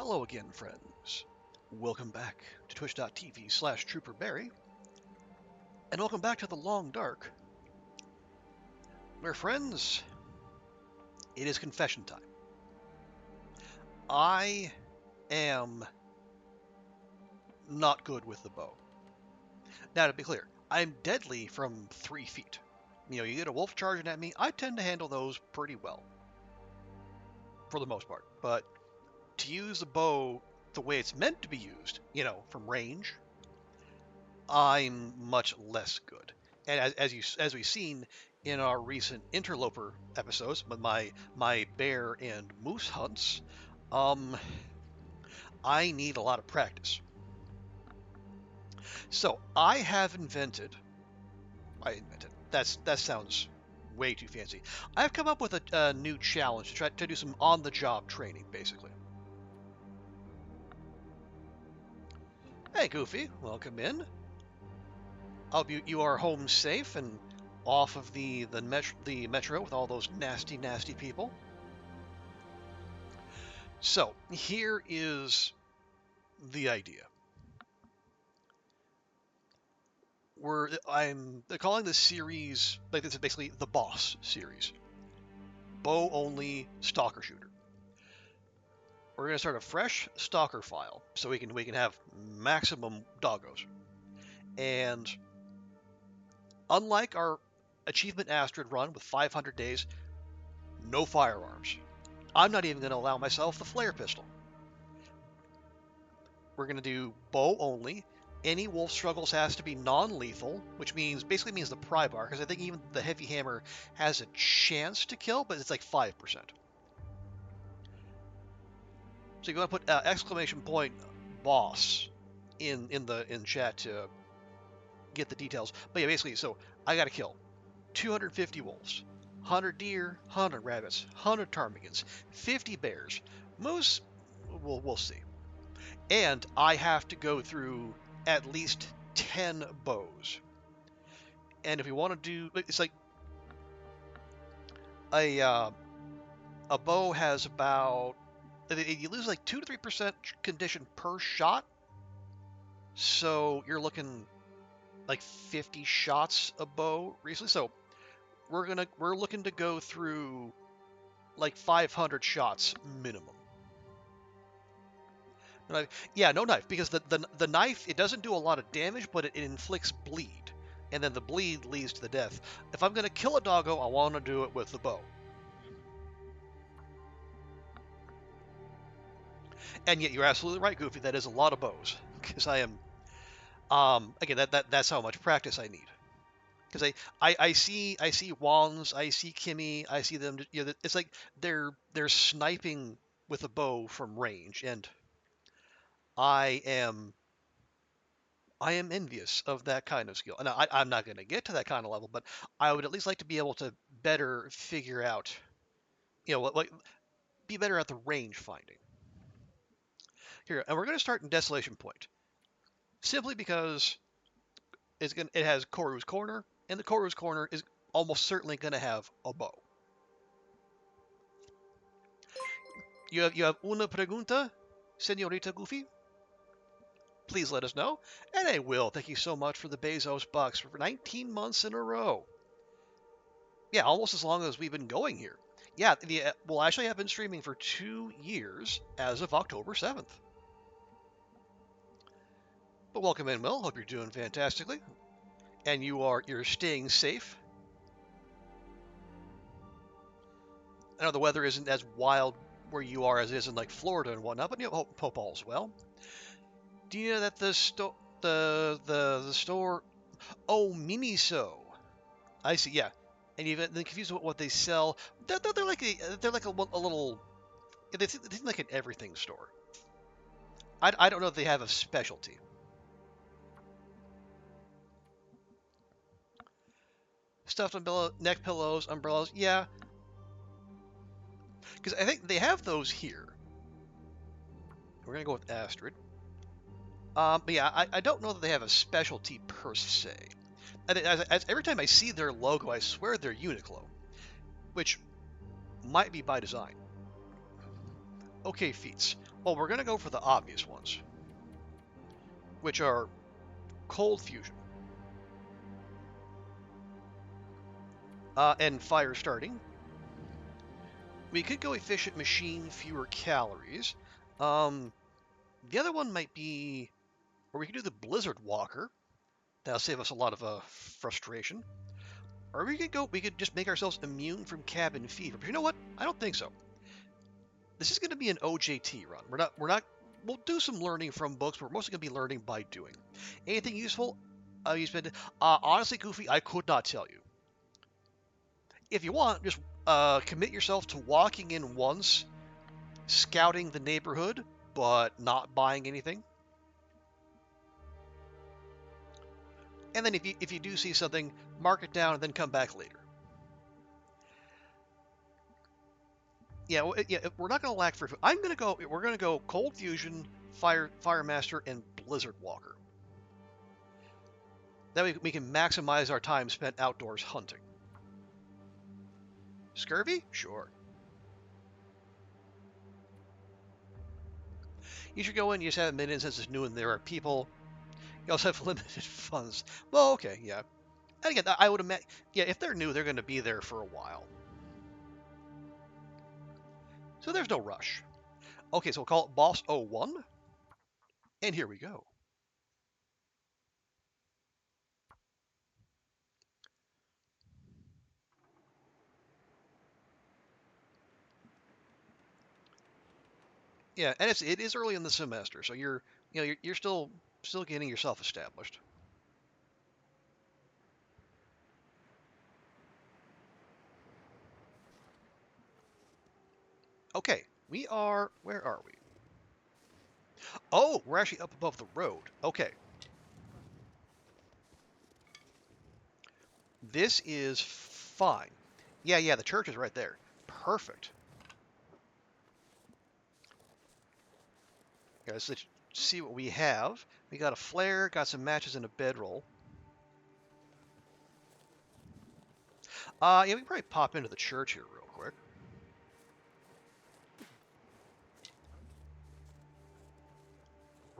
Hello again, friends. Welcome back to twitch.tv/trooperberry, and welcome back to the Long Dark, where, friends, it is confession time. I am not good with the bow. Now, to be clear, I'm deadly from 3 feet. You know, you get a wolf charging at me, I tend to handle those pretty well, for the most part. But to use the bow the way it's meant to be used, you know, from range, I'm much less good. And as we've seen in our recent interloper episodes, with my bear and moose hunts, I need a lot of practice. So I have invented. That sounds way too fancy. I've come up with a new challenge to try to do some on-the-job training, basically. Hey, Goofy, welcome in. I hope you are home safe and off of the metro with all those nasty people. So here is the idea. They're calling this series, like, this is basically the boss series. Bow only Stalker Shooter. We're gonna start a fresh Stalker file so we can have maximum doggos. And unlike our achievement Astrid run with 500 days, no firearms. I'm not even going to allow myself the flare pistol. We're going to do bow only. Any wolf struggles has to be non-lethal, which basically means the pry bar, because I think even the heavy hammer has a chance to kill, but it's like 5%. So you want to put exclamation point boss in chat to get the details. But yeah, basically, so I got to kill 250 wolves, 100 deer, 100 rabbits, 100 ptarmigans, 50 bears, moose. We'll see. And I have to go through at least 10 bows. And if we want to do, it's like a bow has about, you lose like 2 to 3% condition per shot. So you're looking like 50 shots a bow recently. So we're looking to go through like 500 shots minimum. Yeah, no knife, because the knife, it doesn't do a lot of damage, but it inflicts bleed, and then the bleed leads to the death. If I'm going to kill a doggo, I want to do it with the bow. And yet, you're absolutely right, Goofy. That is a lot of bows, because I am, again, that's how much practice I need. Because I see Wands, I see Kimmy, I see them. You know, it's like they're sniping with a bow from range, and I am envious of that kind of skill. And I'm not going to get to that kind of level, but I would at least like to be able to better figure out, you know, like be better at the range finding. Here, and we're going to start in Desolation Point, simply because it has Koru's Corner, and the Koru's Corner is almost certainly going to have a bow. You have una pregunta, Señorita Goofy? Please let us know. And I will. Thank you so much for the Bezos bucks for 19 months in a row. Yeah, almost as long as we've been going here. Yeah, well, actually, I've been streaming for 2 years as of October 7th. But welcome in, Will. Hope you're doing fantastically, and you're staying safe. I know the weather isn't as wild where you are as it is in like Florida and whatnot, but you know, hope all's well. Do you know that the store? Oh, Miniso. I see. Yeah, and you've been confused with what they sell. They're like a little. They seem like an everything store. I don't know if they have a specialty. Stuffed neck pillows, umbrellas. Yeah, because I think they have those here. We're gonna go with Astrid. But yeah, I don't know that they have a specialty per se. And every time I see their logo, I swear they're Uniqlo, which might be by design. Okay, feats. Well, we're going to go for the obvious ones, which are cold fusion and fire starting. We could go efficient machine, fewer calories. The other one might be, or we could do the Blizzard Walker. That'll save us a lot of frustration. Or we could just make ourselves immune from cabin fever. But you know what? I don't think so. This is going to be an OJT run. We'll do some learning from books, but we're mostly going to be learning by doing. Anything useful? Honestly, Goofy, I could not tell you. If you want, just commit yourself to walking in once, scouting the neighborhood, but not buying anything. And then if you do see something, mark it down and then come back later. Yeah, we're not going to lack for food. We're going to go Cold Fusion, Fire Master, and Blizzard Walker. That way we can maximize our time spent outdoors hunting. Scurvy? Sure. You should go in, you just haven't been in since it's new and there are people. You also have limited funds. Well, okay, yeah. And again, I would imagine, yeah, if they're new, they're going to be there for a while. So there's no rush. Okay, so we'll call it Boss 01. And here we go. Yeah, and it is early in the semester, so you're still getting yourself established. Okay, where are we? Oh, we're actually up above the road. Okay. This is fine. Yeah, the church is right there. Perfect. Guys, let's see what we have. We got a flare, got some matches and a bedroll. Yeah, we can probably pop into the church here real quick.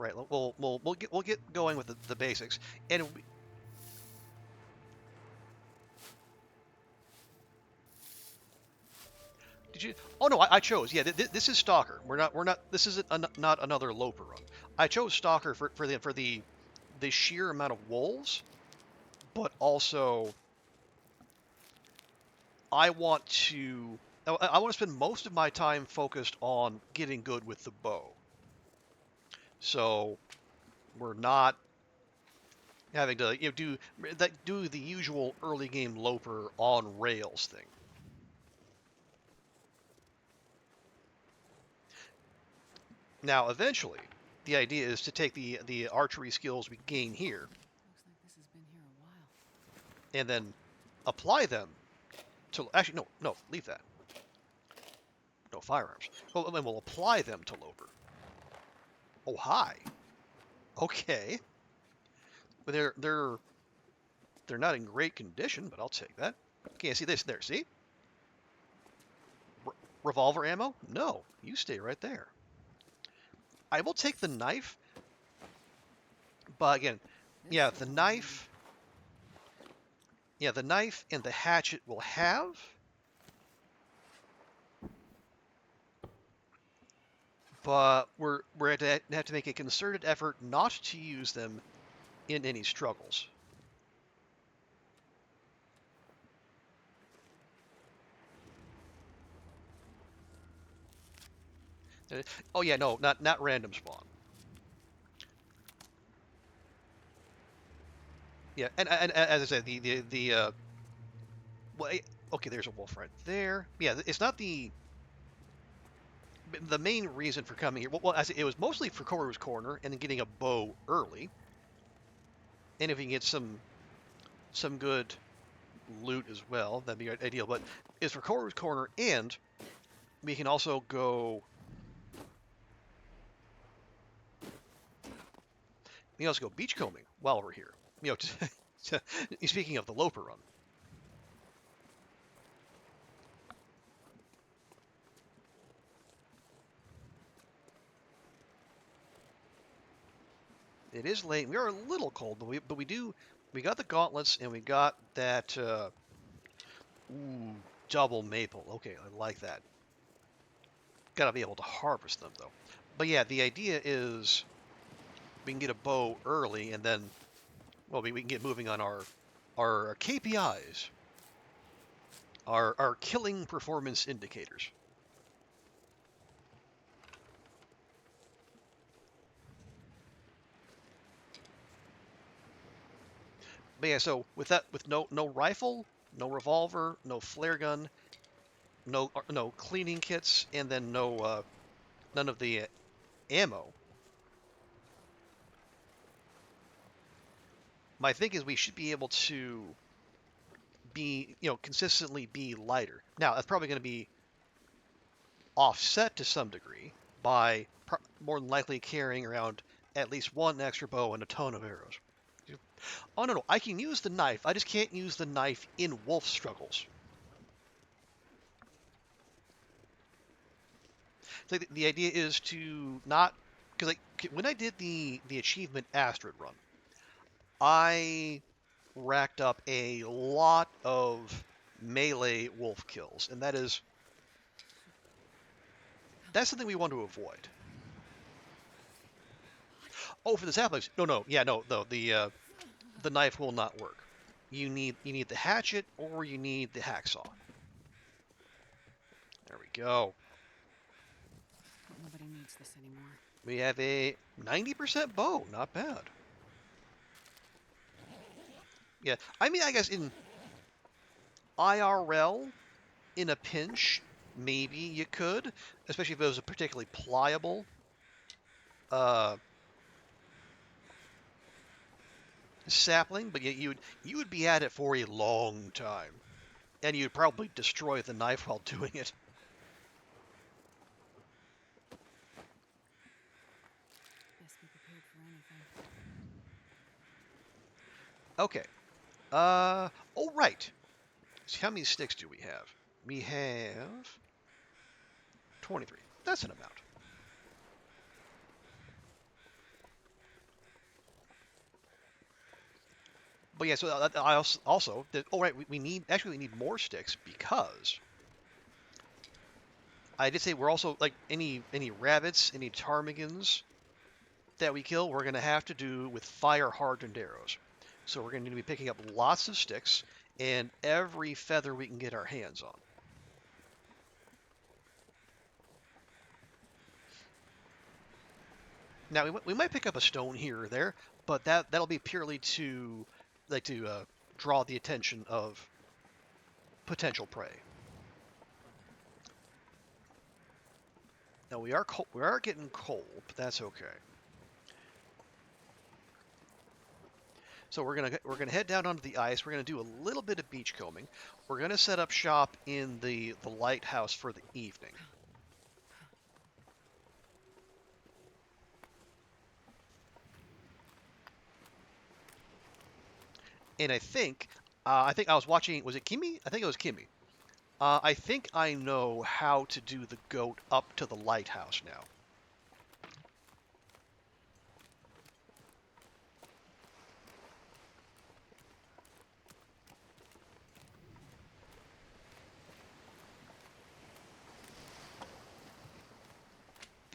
Right, we'll get going with the basics, and did you? Oh no, I chose. Yeah, this is Stalker. We're not. This isn't not another Loper run. I chose Stalker for the sheer amount of wolves, but also I want to spend most of my time focused on getting good with the bow. So we're not having to do the usual early game Loper on rails thing. Now, eventually, the idea is to take the archery skills we gain here, Looks like this has been here a while. and then apply them to. Actually, no, leave that. No firearms. Well, then we'll apply them to Loper. Oh, hi. Okay. But they're not in great condition, but I'll take that. Can't see this there. See? Revolver ammo? No, you stay right there. I will take the knife, but again, yeah, the knife. Yeah, the knife and the hatchet will have. But we're going to have to make a concerted effort not to use them in any struggles. Oh yeah, no, not random spawn. Yeah, and as I said, well, okay, there's a wolf right there. Yeah, it's not the main reason for coming here. Well, it was mostly for Corner's Corner and then getting a bow early, and if we can get some good loot as well, that'd be ideal. But it's for Corner's Corner, and we can also go. We can also go beachcombing while we're here. You know, speaking of the Loper run. It is late. We are a little cold, but we got the gauntlets and we got that ooh, double maple. Okay, I like that. Gotta be able to harvest them though. But yeah, the idea is we can get a bow early and then well we can get moving on our KPIs, our killing performance indicators. But yeah, so with no rifle, no revolver, no flare gun, no cleaning kits, and then no none of the ammo. My thing is we should be able to be consistently be lighter. Now that's probably going to be offset to some degree by more than likely carrying around at least one extra bow and a ton of arrows. Oh no, I can use the knife. I just can't use the knife in wolf struggles. So the idea is to not because when I did the achievement Astrid run, I racked up a lot of melee wolf kills, and that's something we want to avoid. Oh, for the saplings? No, yeah, no. The knife will not work. You need the hatchet or you need the hacksaw. There we go. Nobody needs this anymore. We have a 90% bow. Not bad. Yeah, I mean, I guess in IRL, in a pinch, maybe you could, especially if it was a particularly pliable sapling, but you would be at it for a long time, and you'd probably destroy the knife while doing it. Best be prepared for anything. Okay. Oh right. So how many sticks do we have? We have 23. That's an amount. But yeah, so I also oh right, we need more sticks because I did say we're also like any rabbits, any ptarmigans that we kill, we're gonna have to do with fire hardened arrows. So we're gonna be picking up lots of sticks and every feather we can get our hands on. Now we might pick up a stone here or there, but that'll be purely to draw the attention of potential prey. Now we are getting cold, but that's okay. So we're gonna head down onto the ice. We're gonna do a little bit of beachcombing. We're gonna set up shop in the lighthouse for the evening. And I think I was watching. Was it Kimi? I think it was Kimi. I think I know how to do the goat up to the lighthouse now.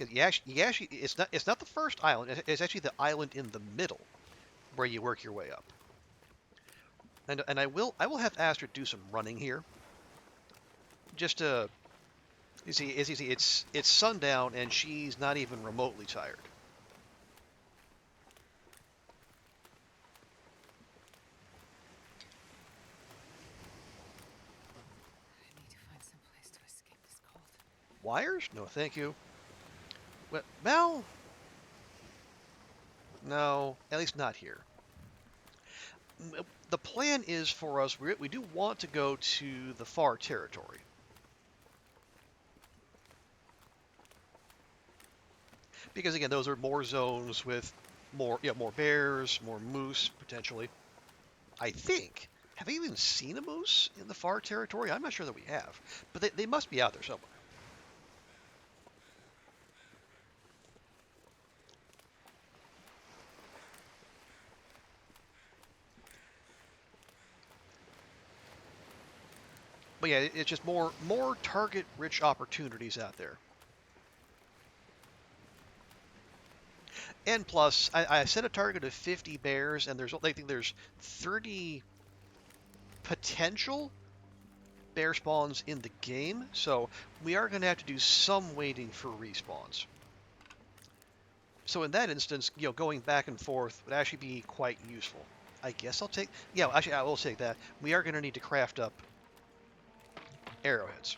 You actually, it's not the first island. It's actually the island in the middle where you work your way up. And I will have Astrid do some running here. Just to you see, it's sundown and she's not even remotely tired. I need to find some place to escape this cold. Wires? No, thank you. Well, no, at least not here. The plan is for us, we do want to go to the far territory. Because again, those are more zones with more bears, more moose, potentially. I think. Have we even seen a moose in the far territory? I'm not sure that we have. But they must be out there somewhere. But yeah, it's just more target-rich opportunities out there. And plus, I set a target of 50 bears, and I think there's 30 potential bear spawns in the game, so we are going to have to do some waiting for respawns. So in that instance, going back and forth would actually be quite useful. I guess I'll take... Yeah, actually, I will take that. We are going to need to craft up arrowheads.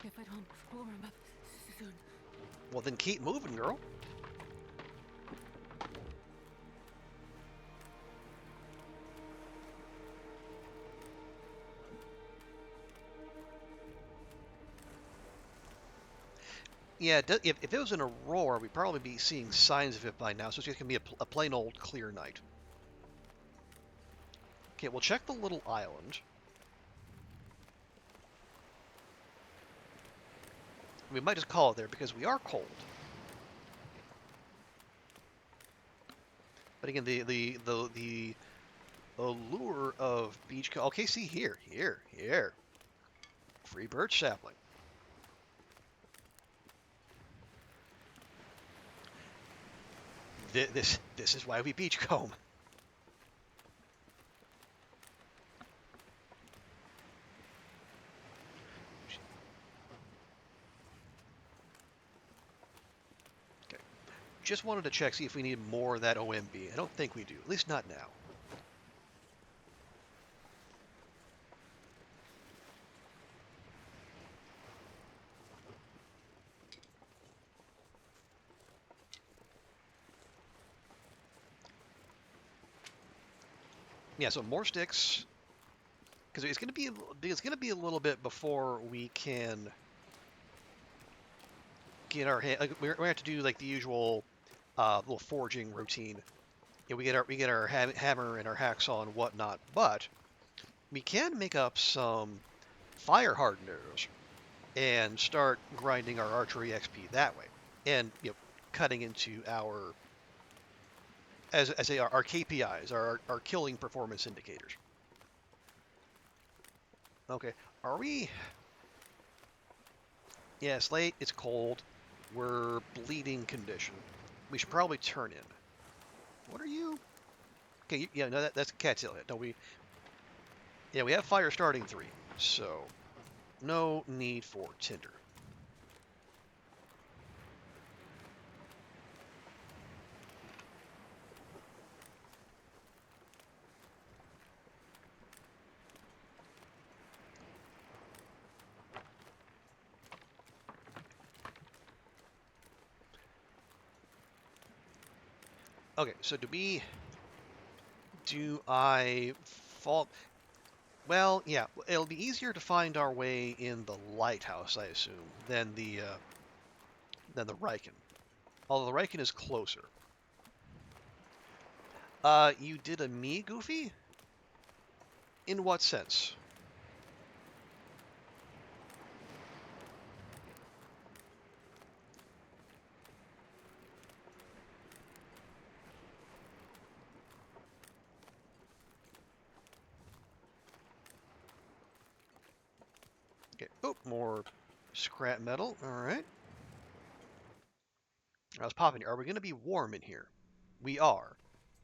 If I don't warm up soon. Well, then keep moving, girl. Yeah, if it was in a roar, we'd probably be seeing signs of it by now, so it's just going to be a plain old clear night. Okay, we'll check the little island. We might just call it there because we are cold. But again, the allure of beach... Okay, see here. Free birch sapling. This is why we beachcomb. Okay. Just wanted to check, see if we need more of that OMB. I don't think we do, at least not now. Yeah, so more sticks, because it's going to be a little bit before we can get our hand. We're going to have to do like the usual little forging routine. Yeah, we get our hammer and our hacksaw and whatnot, but we can make up some fire hardened arrows and start grinding our archery XP that way, and cutting into our our KPIs, our killing performance indicators. Okay, are we? Yeah, it's late. It's cold. We're bleeding condition. We should probably turn in. What are you? Okay, yeah, no, that's cat's hit. No, yeah, we have fire starting 3, so no need for tinder. Okay, so do I fall? Well, yeah, it'll be easier to find our way in the Lighthouse, I assume, than the Riken. Although the Riken is closer. You did a me, Goofy? In what sense? Okay, oh, more scrap metal, alright. I was popping here. Are we going to be warm in here? We are.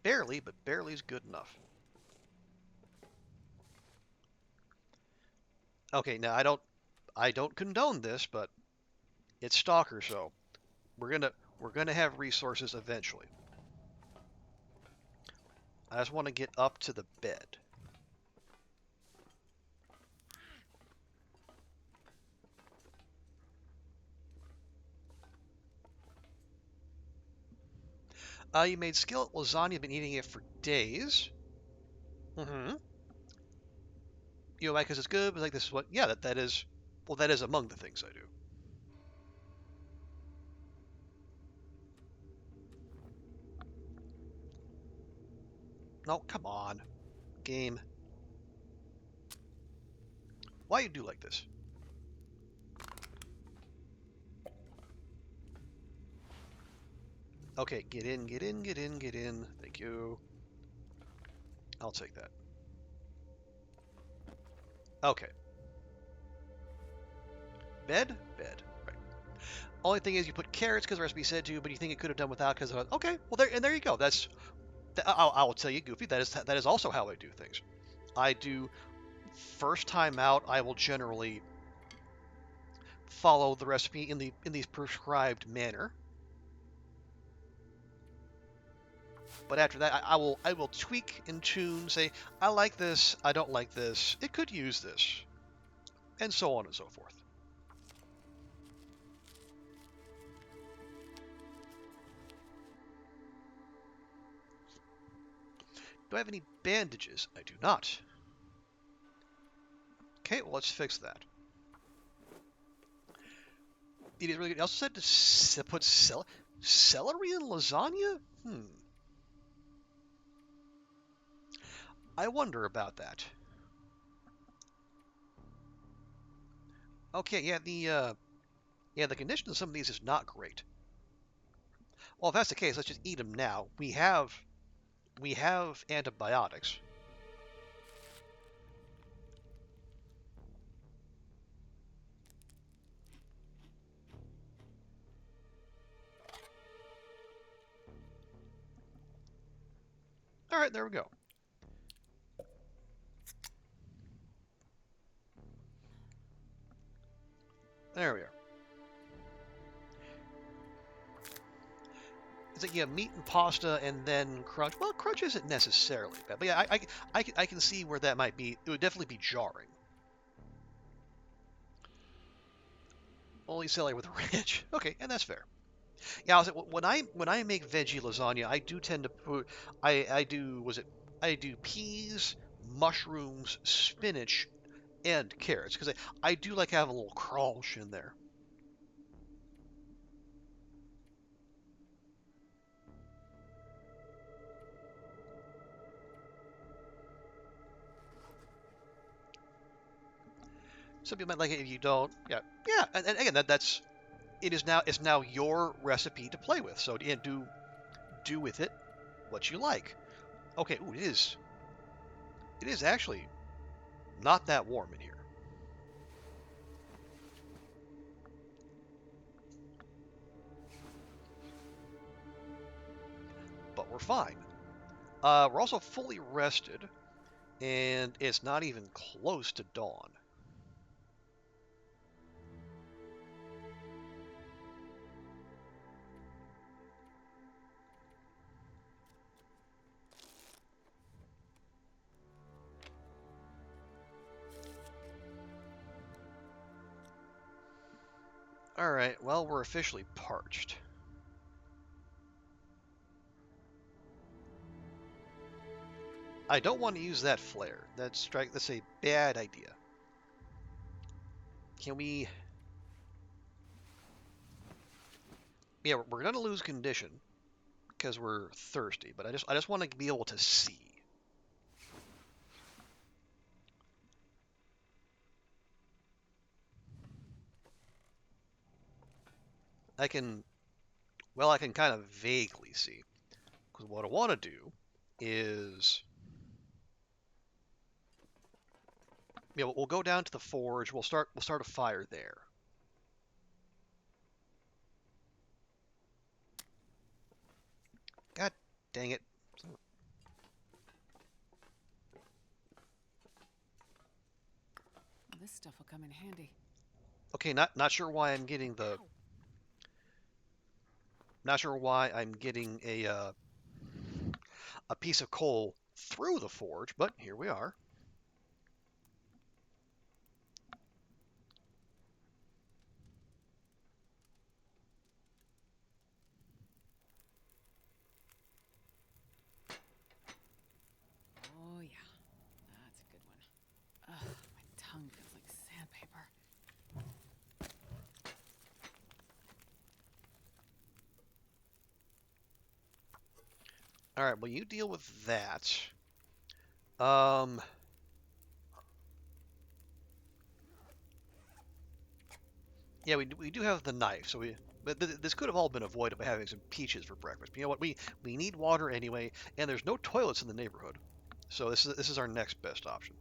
Barely, but barely is good enough. Okay, now I don't condone this, but it's Stalker, so we're gonna have resources eventually. I just want to get up to the bed. You made skillet lasagna. Been eating it for days. Mm-hmm. You know why? Because it's good. But like this is what? Yeah, that is. Well, that is among the things I do. No, come on, game. Why you do like this? Okay, get in, get in, get in, get in. Thank you. I'll take that. Okay. Bed? Bed. Right. Only thing is you put carrots because the recipe said to, but you think it could have done without because of, okay, well there you go. That's I'll tell you, Goofy. That is also how I do things. I do first time out. I will generally follow the recipe in the prescribed manner. But after that, I will tweak and tune. Say I like this. I don't like this. It could use this, and so on and so forth. Do I have any bandages? I do not. Okay, well let's fix that. It is really good. It also said to put celery in lasagna? I wonder about that. Okay, yeah, the condition of some of these is not great. Well, if that's the case, let's just eat them now. We have antibiotics. All right, there we go. There we are. It's like you have meat and pasta and then crunch. Well, crunch isn't necessarily bad, but yeah, I can see where that might be. It would definitely be jarring. Only celery with ranch. Okay, and that's fair. Yeah, when I make veggie lasagna, I do tend to put I do was it I do peas, mushrooms, spinach, and carrots because I do like having a little crunch in there. Some people might like it if you don't. Yeah, yeah, and again that's it's now your recipe to play with. So yeah, do with it what you like. Okay, ooh, it is actually not that warm in here, but we're fine. We're also fully rested, and it's not even close to dawn. All right, well, we're officially parched. I don't want to use that flare. That's a bad idea. Can we? Yeah, we're gonna lose condition because we're thirsty, but I just want to be able to see. I can, well, I can kind of vaguely see because what I want to do is, yeah, we'll go down to the forge. We'll start a fire there. God dang it. This stuff will come in handy. Okay, not sure why I'm getting the. Not sure why I'm getting a piece of coal through the forge, but here we are. Oh yeah, that's a good one. Ugh, my tongue feels like sandpaper. All right, well, you deal with that. Um, yeah, we do have the knife, so we But this could have all been avoided by having some peaches for breakfast. But you know what? We need water anyway, and there's no toilets in the neighborhood. So this is our next best option.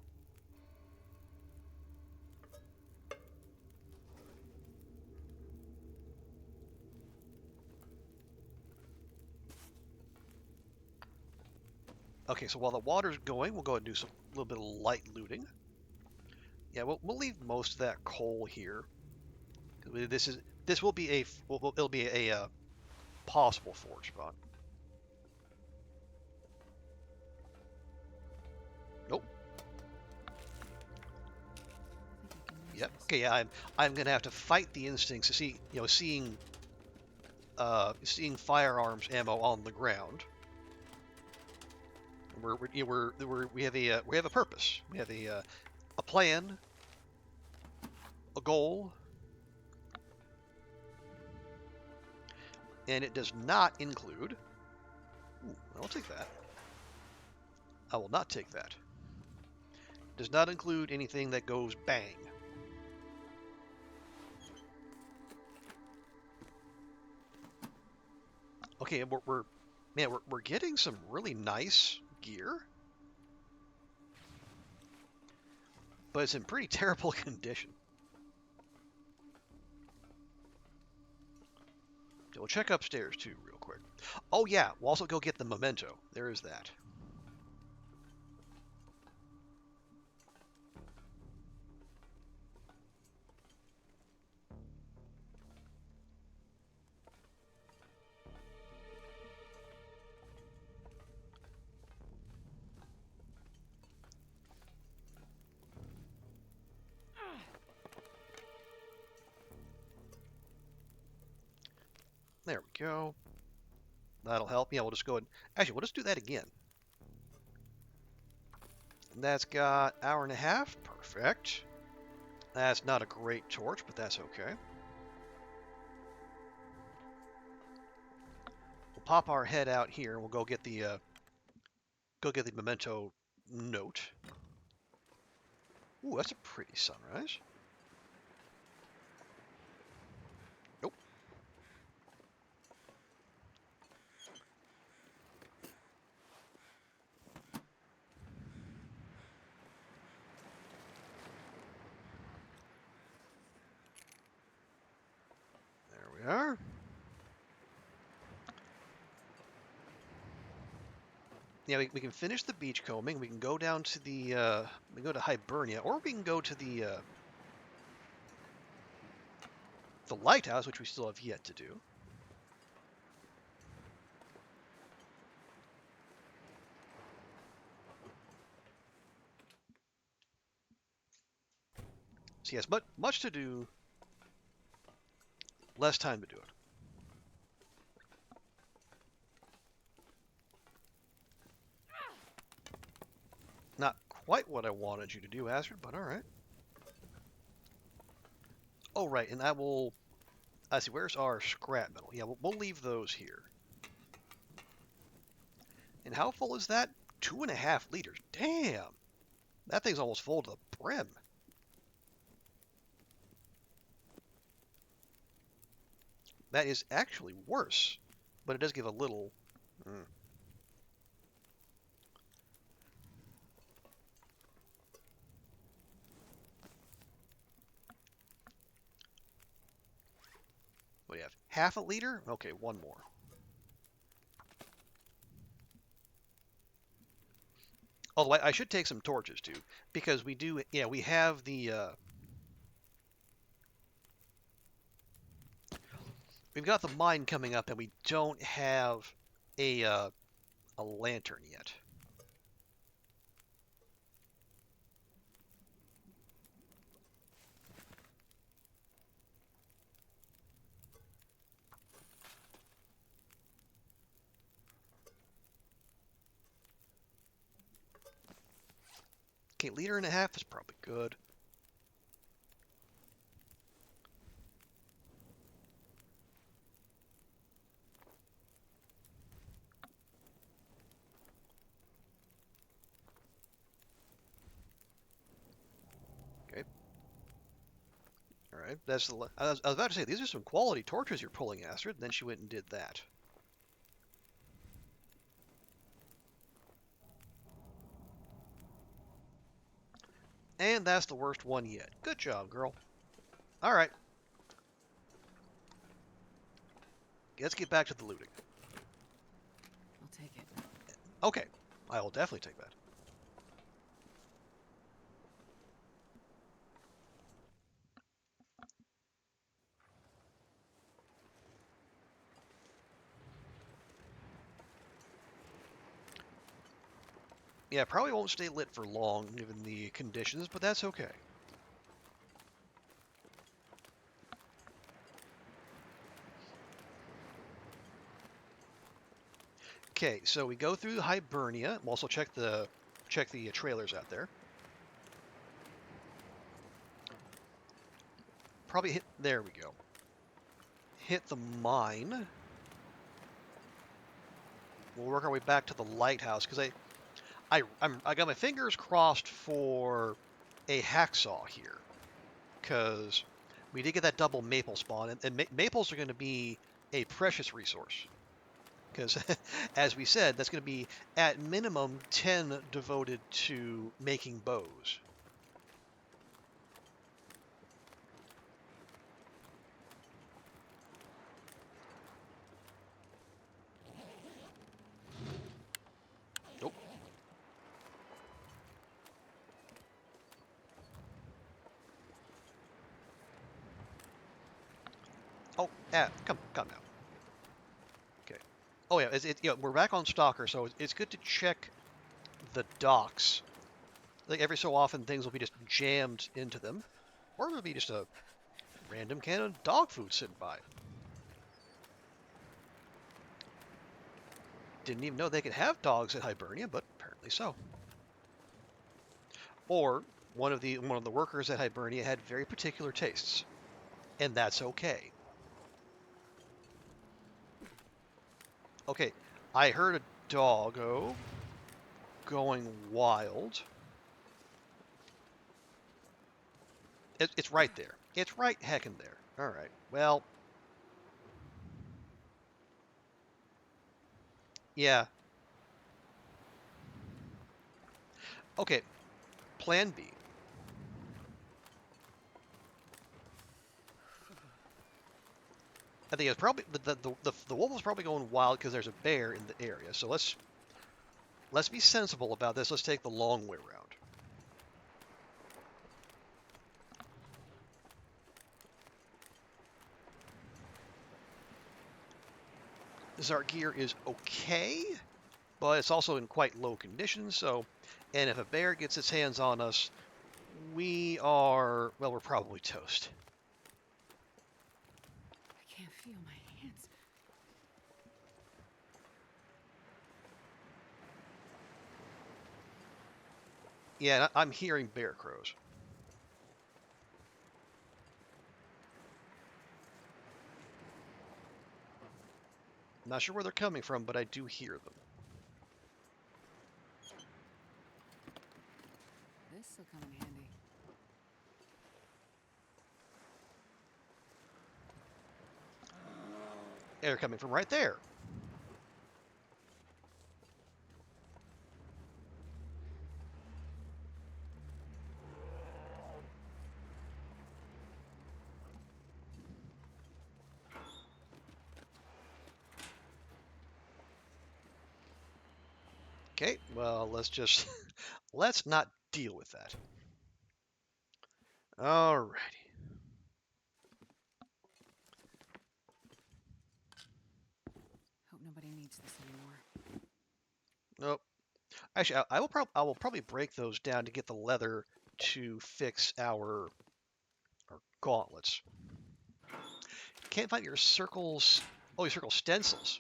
Okay, so while the water's going, we'll go ahead and do a little bit of light looting. Yeah, we'll leave most of that coal here. This will be it'll be a possible forge spot. Nope. Yep. Okay. Yeah. I'm gonna have to fight the instincts to see seeing firearms ammo on the ground. We have a purpose. We have a plan, a goal, and it does not include. Ooh, I'll take that. I will not take that. It does not include anything that goes bang. Okay, we're getting some really nice gear, but it's in pretty terrible condition. We'll check upstairs too, real quick. Oh yeah, we'll also go get the memento. There is that. There we go. That'll help. Yeah, we'll just go ahead. Actually, we'll just do that again. And that's got hour and a half. Perfect. That's not a great torch, but that's okay. We'll pop our head out here and we'll go get the memento note. Ooh, that's a pretty sunrise. Nope. There we are. Yeah, we can finish the beach combing. We can go down to we can go to Hibernia, or we can go to the Lighthouse, which we still have yet to do. So yes, much to do, less time to do it. Not quite what I wanted you to do, Astrid, but all right. Oh, right, and I see, where's our scrap metal? Yeah, we'll leave those here. And how full is that? 2.5 liters. Damn! That thing's almost full to the brim. That is actually worse, but it does give a little... What do you have? Half a liter? Okay, one more. Although I should take some torches too, because we do, yeah, we have we've got the mine coming up, and we don't have a lantern yet. Okay, liter and a half is probably good. Okay. All right. right. I was about to say, these are some quality torches you're pulling, Astrid. And then she went and did that. And that's the worst one yet. Good job, girl. All right. Let's get back to the looting. I'll take it. Okay. I will definitely take that. Yeah, probably won't stay lit for long given the conditions, but that's okay. Okay, so we go through Hibernia. We'll also check the trailers out there. Probably hit. There we go. Hit the mine. We'll work our way back to the lighthouse because I got my fingers crossed for a hacksaw here because we did get that double maple spawn, and maples are going to be a precious resource because, as we said, that's going to be at minimum 10 devoted to making bows. Nope. Oh, come now. Okay. Oh yeah, we're back on Stalker, so it's good to check the docks. Like every so often, things will be just jammed into them, or it'll be just a random can of dog food sitting by. Didn't even know they could have dogs at Hibernia, but apparently so. Or one of the workers at Hibernia had very particular tastes, and that's okay. Okay, I heard a doggo going wild. It's right there. It's right heckin' there. All right. Well, yeah. Okay. Plan B. I think it's probably the wolf is probably going wild because there's a bear in the area. So let's be sensible about this. Let's take the long way around. Our gear is okay, but it's also in quite low condition. So, and if a bear gets its hands on us, we're probably toast. I can't feel my hands. Yeah, I'm hearing bear crows. Not sure where they're coming from, but I do hear them. This will come in handy. They're coming from right there. Okay, well, let's not deal with that. Alrighty. Hope nobody needs this anymore. Nope. Actually, I will probably break those down to get the leather to fix our gauntlets. Can't find your circles. Oh, your circle stencils.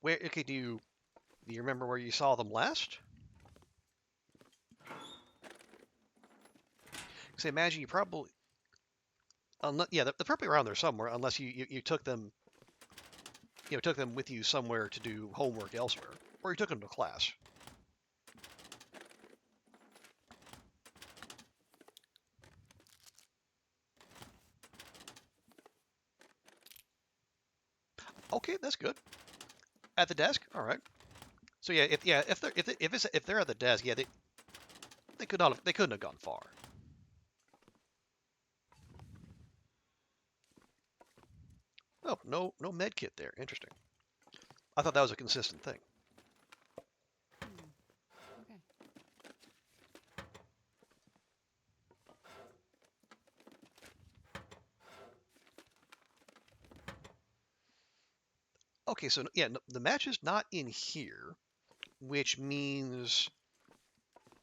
Where? Okay, do you remember where you saw them last? Because I imagine you probably. Yeah, they're probably around there somewhere, unless you took them. Took them with you somewhere to do homework elsewhere, or you took them to class. Okay, that's good. At the desk. All right. So yeah, if they're at the desk, yeah, they couldn't have gone far. Oh, no med kit there. Interesting. I thought that was a consistent thing. Okay. Okay, so yeah, no, the match is not in here, which means,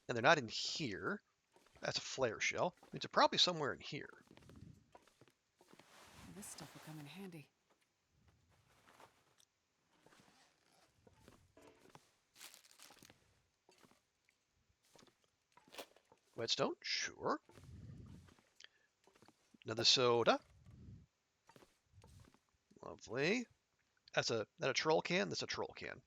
and they're not in here. That's a flare shell. Means they're probably somewhere in here. Well, this stuff will come in handy. Whetstone, sure. Another soda. Lovely. That a troll can? That's a troll can.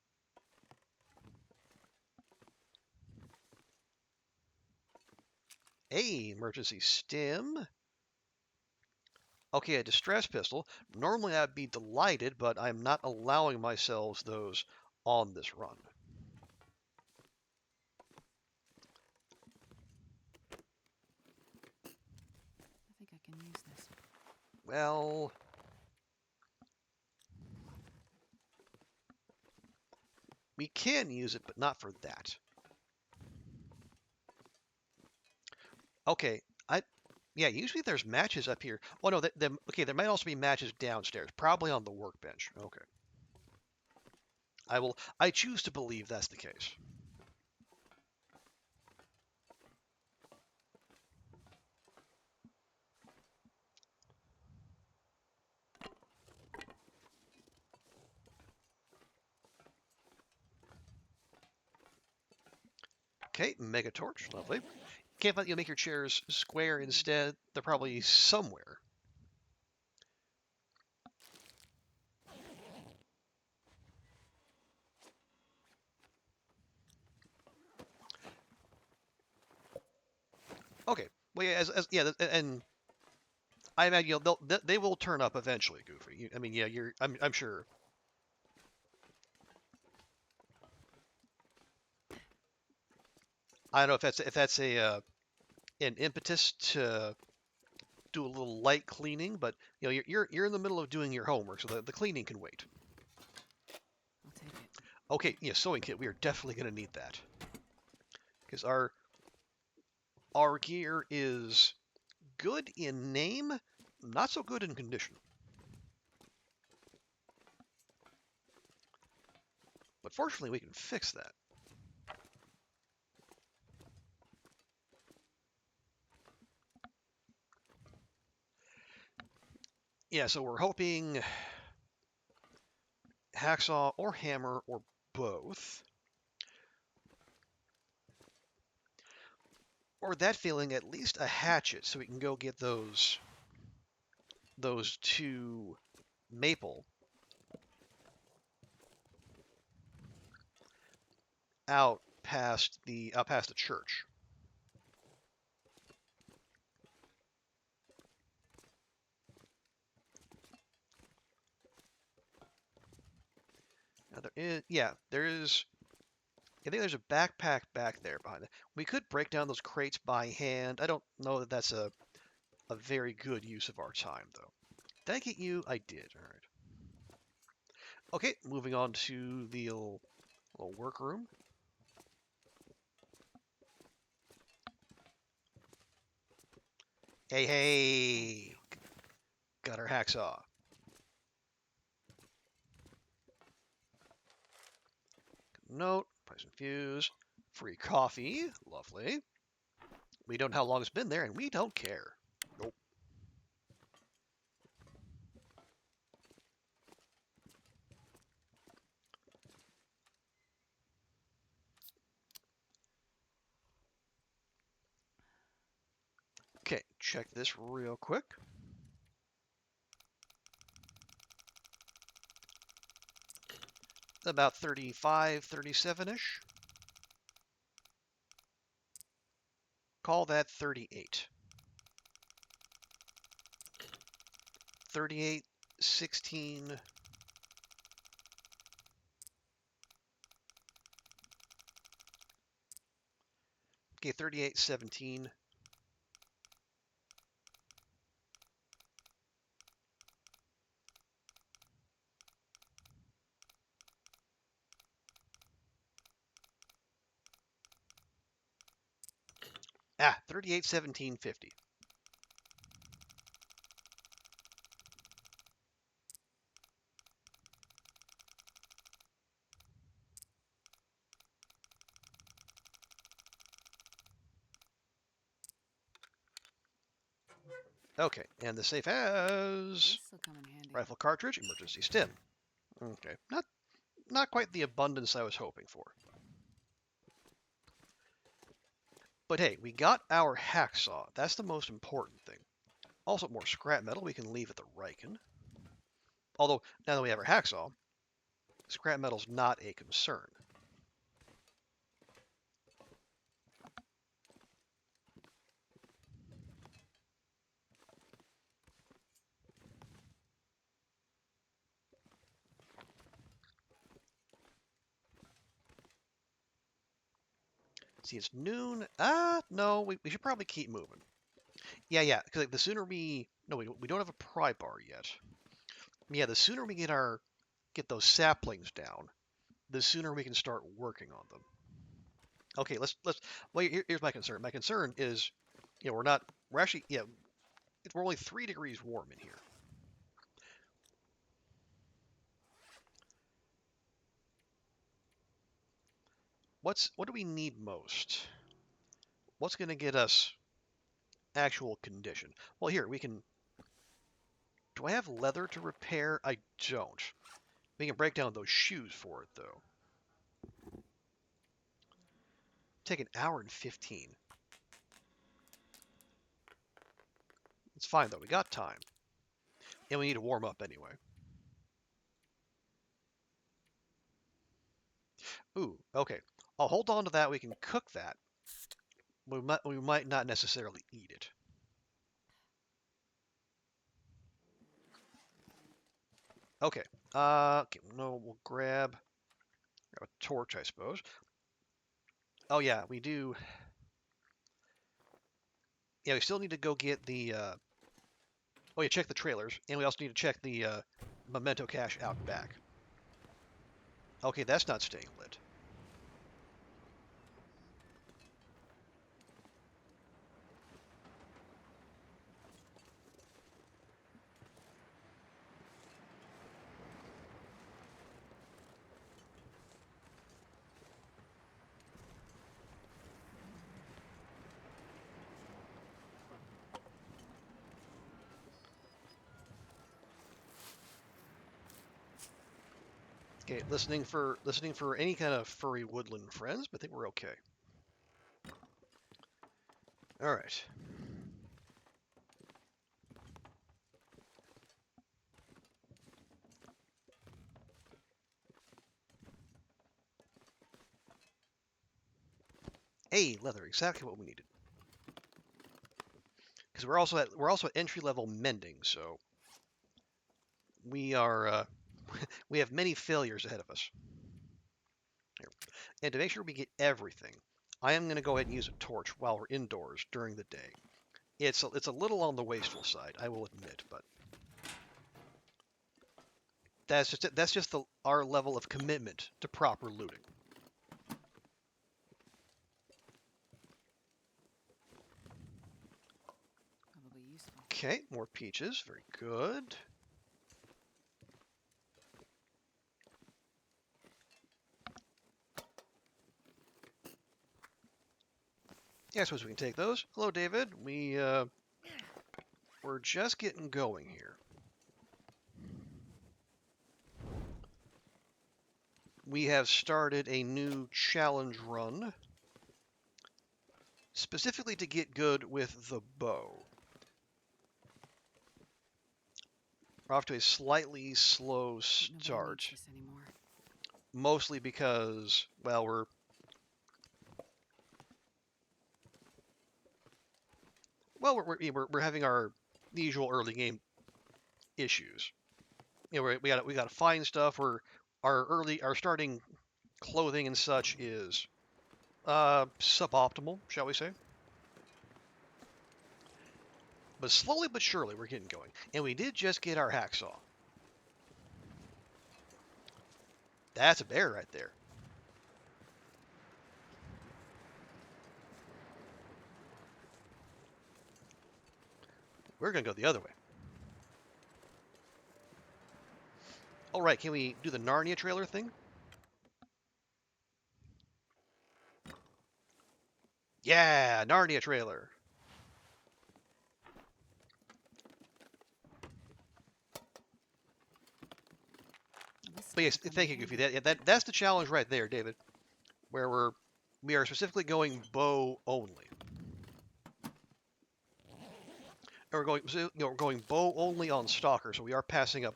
Hey, emergency stim. Okay, a distress pistol. Normally I'd be delighted, but I'm not allowing myself those on this run. I think I can use this. Well, we can use it, but not for that. Okay, yeah, usually there's matches up here. Oh no, okay, there might also be matches downstairs, probably on the workbench. Okay. I choose to believe that's the case. Okay, mega torch, lovely. Can't let you make your chairs square instead. They're probably somewhere. Okay. Well, yeah, yeah, and I imagine they will turn up eventually, Goofy. I mean, yeah, I'm sure. I don't know if that's a an impetus to do a little light cleaning, but you know, you're in the middle of doing your homework, so the cleaning can wait. I'll take it. Okay, yeah, sewing kit. We are definitely going to need that because our gear is good in name, not so good in condition. But fortunately, we can fix that. Yeah, so we're hoping hacksaw or hammer or both. Or that feeling, at least a hatchet, so we can go get those two maple out past the church. Now there is. I think there's a backpack back there behind it. We could break down those crates by hand. I don't know that that's a very good use of our time, though. Did I get you? I did. All right. Okay, moving on to the little workroom. Hey, got our hacksaw. Note, price and fuse, free coffee, lovely. We don't know how long it's been there, and we don't care. Nope. Okay, check this real quick. About 35, 37-ish. Call that 38. 38, 16, Okay, 3817. Ah, 381750. Okay, and the safe has This'll come in handy. rifle cartridge, emergency stim. Okay, not quite the abundance I was hoping for. But hey, we got our hacksaw. That's the most important thing. Also, more scrap metal we can leave at the Riken. Although, now that we have our hacksaw, scrap metal's not a concern. See, it's noon. No, we should probably keep moving. Yeah, because like, the sooner we... No, we don't have a pry bar yet. Yeah, the sooner we get those saplings down, the sooner we can start working on them. Okay, well, here's my concern. My concern is, we're actually, we're only 3 degrees warm in here. What do we need most? What's going to get us actual condition? Well, here, do I have leather to repair? I don't. We can break down those shoes for it, though. Take an hour and 15. It's fine, though. We got time. And we need to warm up anyway. Ooh, okay. I'll hold on to that. We can cook that. We might not necessarily eat it. Okay. Okay, no, we'll grab a torch, I suppose. Oh, yeah, we do. Yeah, we still need to go get the... Oh, yeah, check the trailers. And we also need to check the memento cache out back. Okay, that's not staying lit. Okay, listening for any kind of furry woodland friends, but I think we're okay. All right. Hey, leather, exactly what we needed. Because we're also at entry level mending, so we are we have many failures ahead of us. Here. And to make sure we get everything, I am going to go ahead and use a torch while we're indoors during the day. It's a little on the wasteful side, I will admit, but that's just our level of commitment to proper looting. Probably useful. Okay, more peaches, very good. Yeah, I suppose we can take those. Hello, David. We're just getting going here. We have started a new challenge run, specifically to get good with the bow. We're off to a slightly slow start, mostly because, well, we're having our usual early game issues. We got to find stuff. Our starting clothing and such is Suboptimal, shall we say. But slowly but surely we're getting going. And we did just get our hacksaw. That's a bear right there. We're going to go the other way. All right, can we do the Narnia trailer thing? Yeah, Narnia trailer. But yes, thank you, Goofy. That's the challenge right there, David, where we are specifically going bow only. And we're going bow only on Stalker, so we are passing up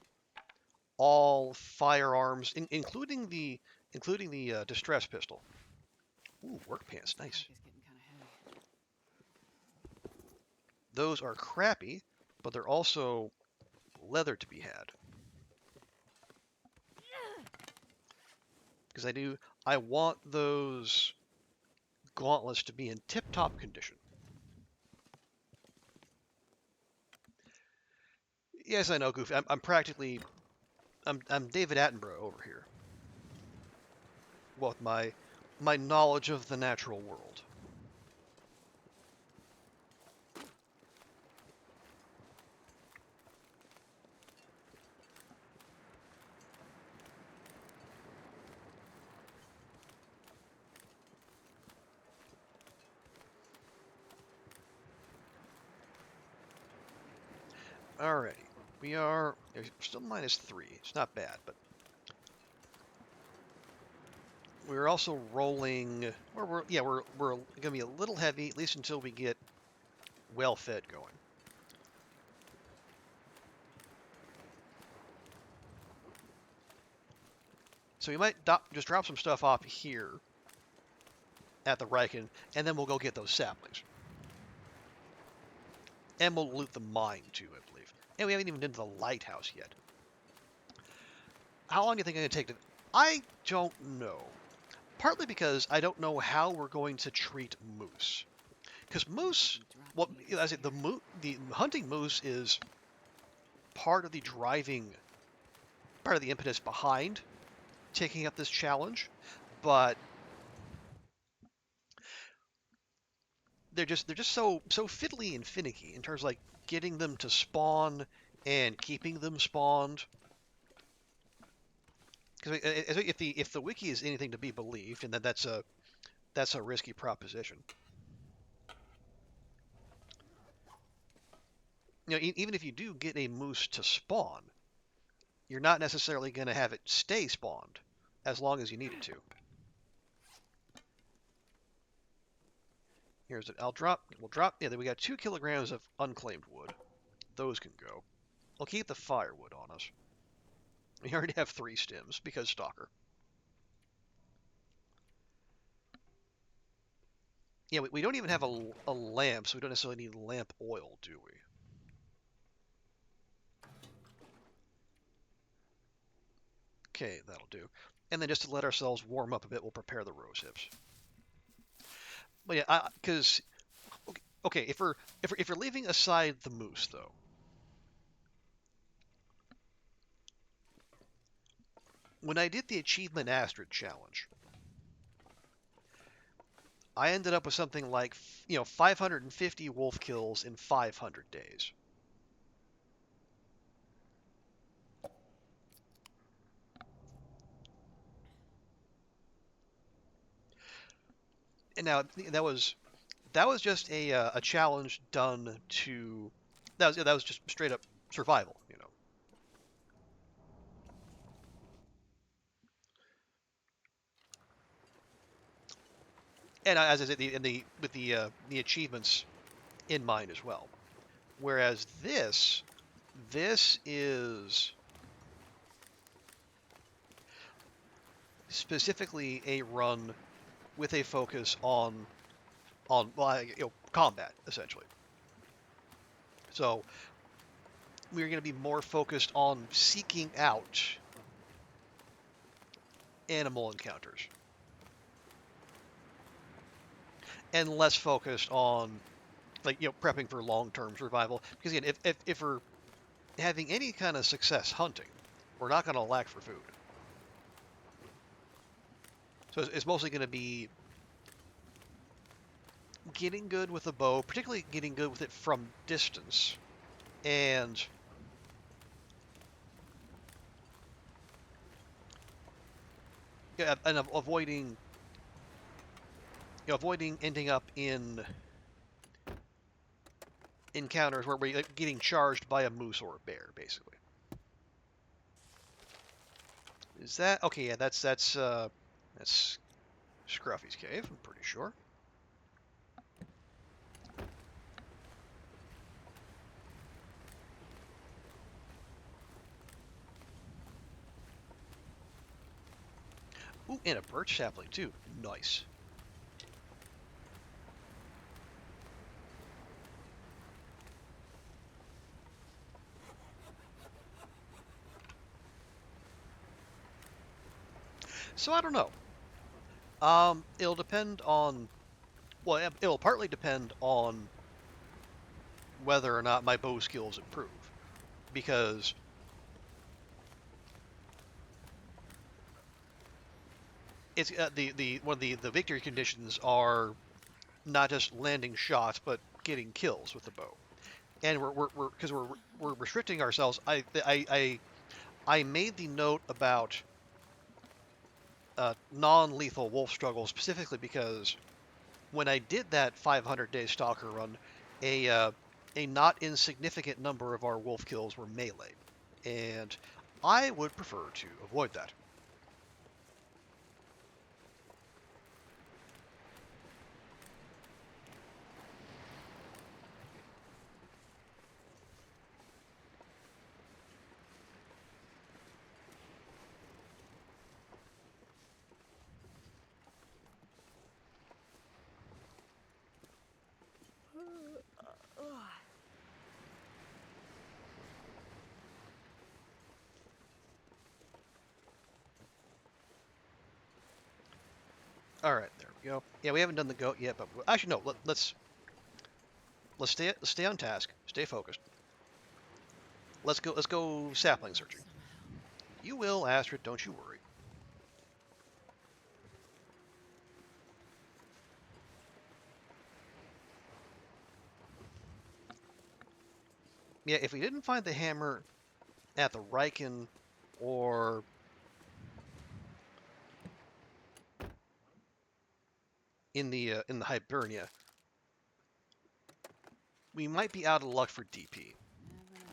all firearms, including the distress pistol. Ooh, work pants, nice. Those are crappy, but they're also leather to be had. Because I want those gauntlets to be in tip-top condition. Yes, I know, Goofy. I'm David Attenborough over here. Well, with my knowledge of the natural world. Alrighty. We're still -3. It's not bad, but we're also rolling. We're gonna be a little heavy, at least until we get well fed going. So we might just drop some stuff off here at the Riken, and then we'll go get those saplings. And we'll loot the mine too, I believe. And we haven't even been to the Lighthouse yet. How long do you think it's going to take to... I don't know. Partly because I don't know how we're going to treat moose. Because moose... Well, the hunting moose is part of the impetus behind taking up this challenge. But they're just so fiddly and finicky in terms of like getting them to spawn and keeping them spawned. Because if the wiki is anything to be believed, and that's a risky proposition. You know, even if you do get a moose to spawn, you're not necessarily going to have it stay spawned as long as you need it to. We'll drop. Yeah, we got 2 kilograms of unclaimed wood. Those can go. We'll keep the firewood on us. We already have 3 stems because Stalker. Yeah, we don't even have a lamp, so we don't necessarily need lamp oil, do we? Okay, that'll do. And then just to let ourselves warm up a bit, we'll prepare the rose hips. But yeah, because okay, if we're leaving aside the moose though, when I did the achievement Astrid challenge, I ended up with something like 550 wolf kills in 500 days. And now that was just a challenge done to that was just straight up survival, And as I said, with the achievements in mind as well. Whereas this is specifically a run with a focus on combat essentially. So we're going to be more focused on seeking out animal encounters. and less focused on like prepping for long-term survival. Because again, if we're having any kind of success hunting, we're not going to lack for food. So it's mostly going to be getting good with a bow, particularly getting good with it from distance, and avoiding avoiding ending up in encounters where we're getting charged by a moose or a bear, basically. Is that okay? Yeah, that's Scruffy's cave. I'm pretty sure. Ooh, and a birch sapling too. Nice. So I don't know. It'll depend on. Well, it'll partly depend on whether or not my bow skills improve, because it's the one of the victory conditions are not just landing shots but getting kills with the bow, and we're restricting ourselves. I made the note about non-lethal wolf struggle specifically because when I did that 500-day stalker run, a not insignificant number of our wolf kills were melee, and I would prefer to avoid that. All right, there we go. Yeah, we haven't done the goat yet, but actually no. Let's stay on task. Stay focused. Let's go sapling searching. You will, Astrid. Don't you worry. Yeah, if we didn't find the hammer at the Riken or in the Hibernia, we might be out of luck for DP.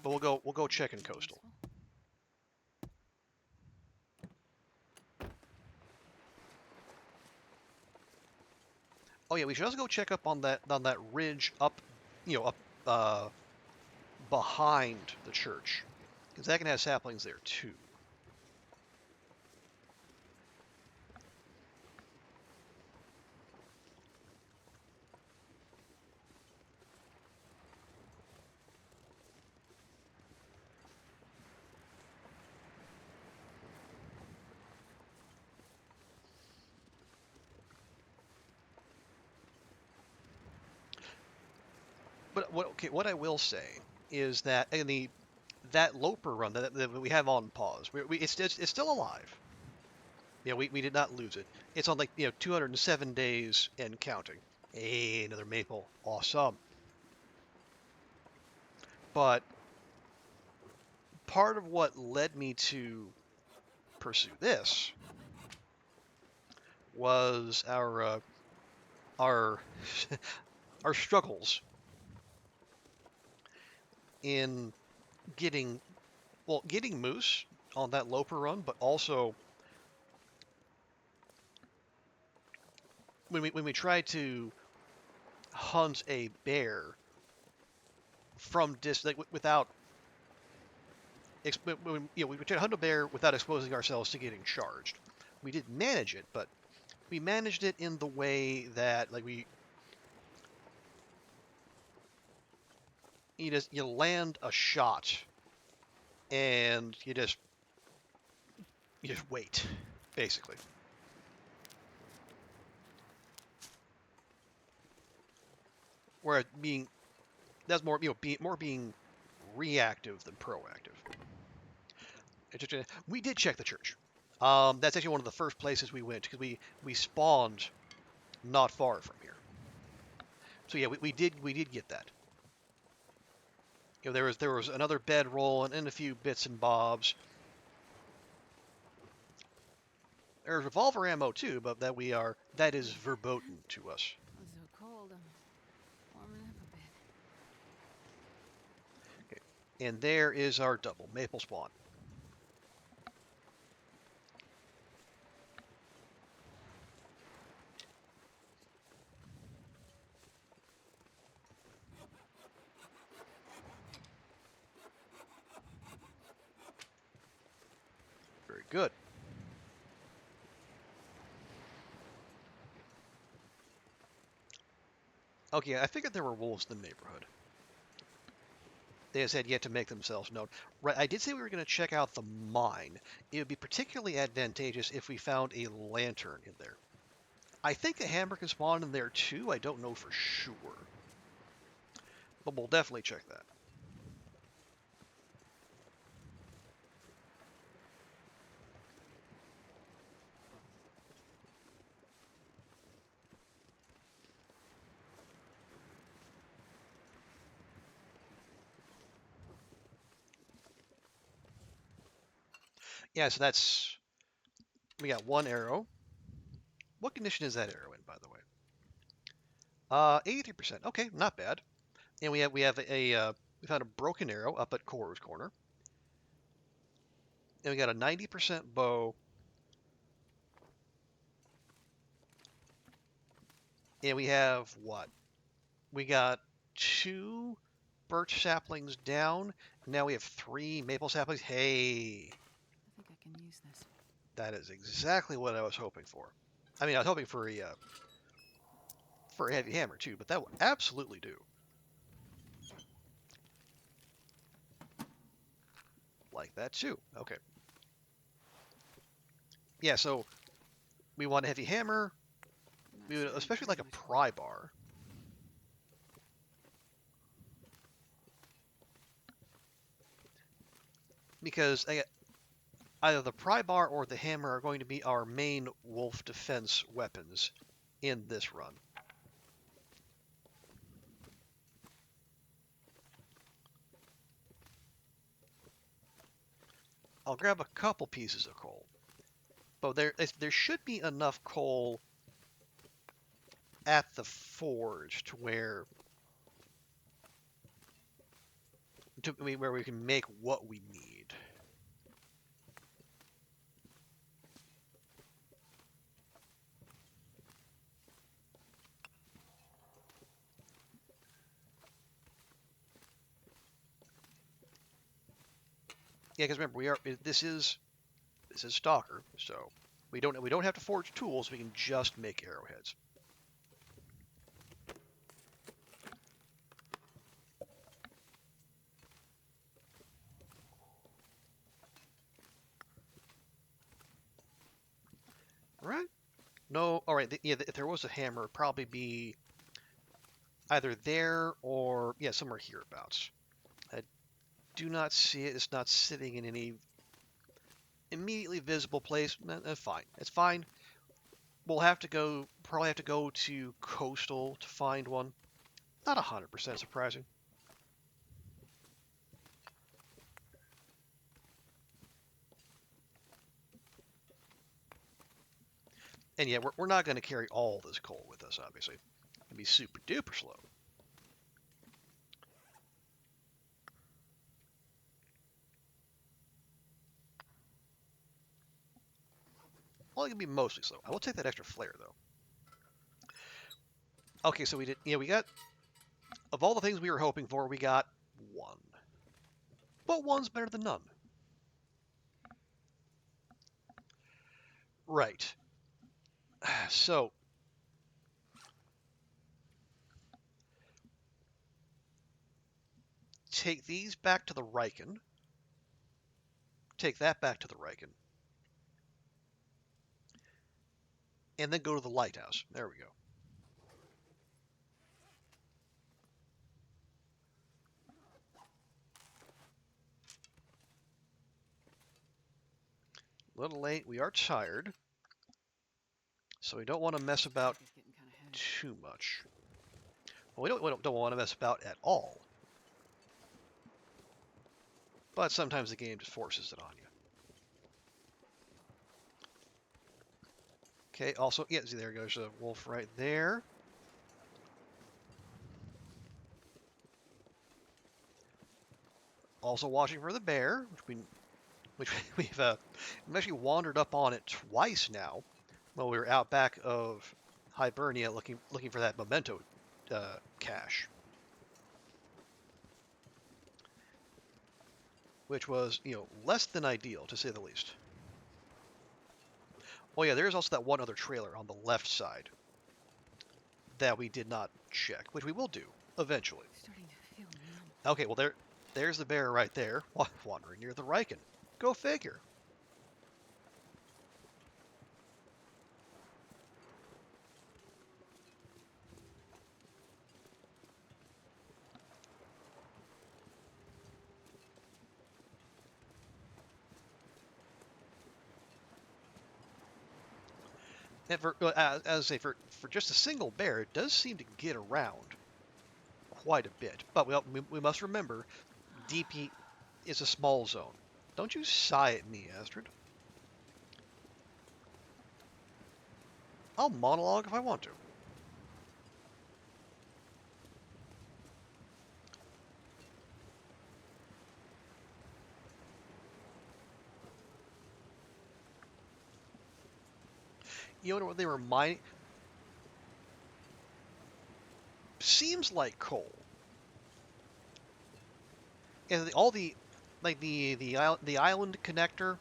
But we'll go check in coastal. Oh yeah, we should also go check up on that ridge up, up behind the church, because that can have saplings there too. But what I will say is that in that Loper run that we have on pause, it's still alive. Yeah, we did not lose it. It's on like 207 days and counting. Hey, another maple, awesome. But part of what led me to pursue this was our our struggles in getting getting moose on that Loper run, but also when we try to hunt a bear from like without we try to hunt a bear without exposing ourselves to getting charged. We did manage it, but we managed it in the way that like you land a shot and you just wait, basically. Where being that's more being reactive than proactive. We did check the church. That's actually one of the first places we went because we spawned not far from here. So yeah, we did get that. There was another bedroll and a few bits and bobs. There's revolver ammo too, but that is verboten to us. It's so cold. I'm warming up a bit. Okay. And there is our double maple spawn. Very good. Okay, I figured there were wolves in the neighborhood. They just had yet to make themselves known. Right, I did say we were going to check out the mine. It would be particularly advantageous if we found a lantern in there. I think a hammer can spawn in there too. I don't know for sure. But we'll definitely check that. Yeah, so we got one arrow. What condition is that arrow in, by the way? 83%. Okay, not bad. And we found a broken arrow up at Cora's corner. And we got a 90% bow. And we have what? We got 2 birch saplings down. Now we have 3 maple saplings. Hey, I think I can use this. that is exactly what I was hoping for. I mean, I was hoping for a heavy hammer too, but that would absolutely do. Like that too. Okay. Yeah, so we want a heavy hammer. We would especially like a pry bar. Because either the pry bar or the hammer are going to be our main wolf defense weapons in this run. I'll grab a couple pieces of coal. But there should be enough coal at the forge to where we can make what we need. Yeah, because remember this is Stalker, so we don't have to forge tools. We can just make arrowheads. Right? No, all right. Yeah, if there was a hammer, it'd probably be either there or yeah, somewhere hereabouts. I do not see it. It's not sitting in any immediately visible place. Fine. It's fine. We'll probably have to go to coastal to find one. Not 100% surprising. And yeah, we're not going to carry all this coal with us, obviously. It'd be super duper slow. Well, it can be mostly slow. I will take that extra flare, though. Okay, so we got, of all the things we were hoping for, we got 1. But 1's better than none. Right. So, take these back to the Riken. Take that back to the Riken. And then go to the Lighthouse. There we go. A little late. We are tired. So we don't want to mess about Traffic's getting kind of heavy. too much. Well, we don't want to mess about at all. But sometimes the game just forces it on you. Okay, also, yeah, see, there goes a wolf right there. Also watching for the bear, which we've actually wandered up on it twice now. While we were out back of Hibernia looking for that memento cache, which was less than ideal to say the least. Oh yeah, there's also that one other trailer on the left side that we did not check, which we will do eventually. Starting to feel numb. Okay, well there's the bear right there, wandering near the Riken. Go figure. And as I say, for just a single bear, it does seem to get around quite a bit. But we must remember, DP is a small zone. Don't you sigh at me, Astrid. I'll monologue if I want to. You know what they remind? Seems like coal. And all the like the island connector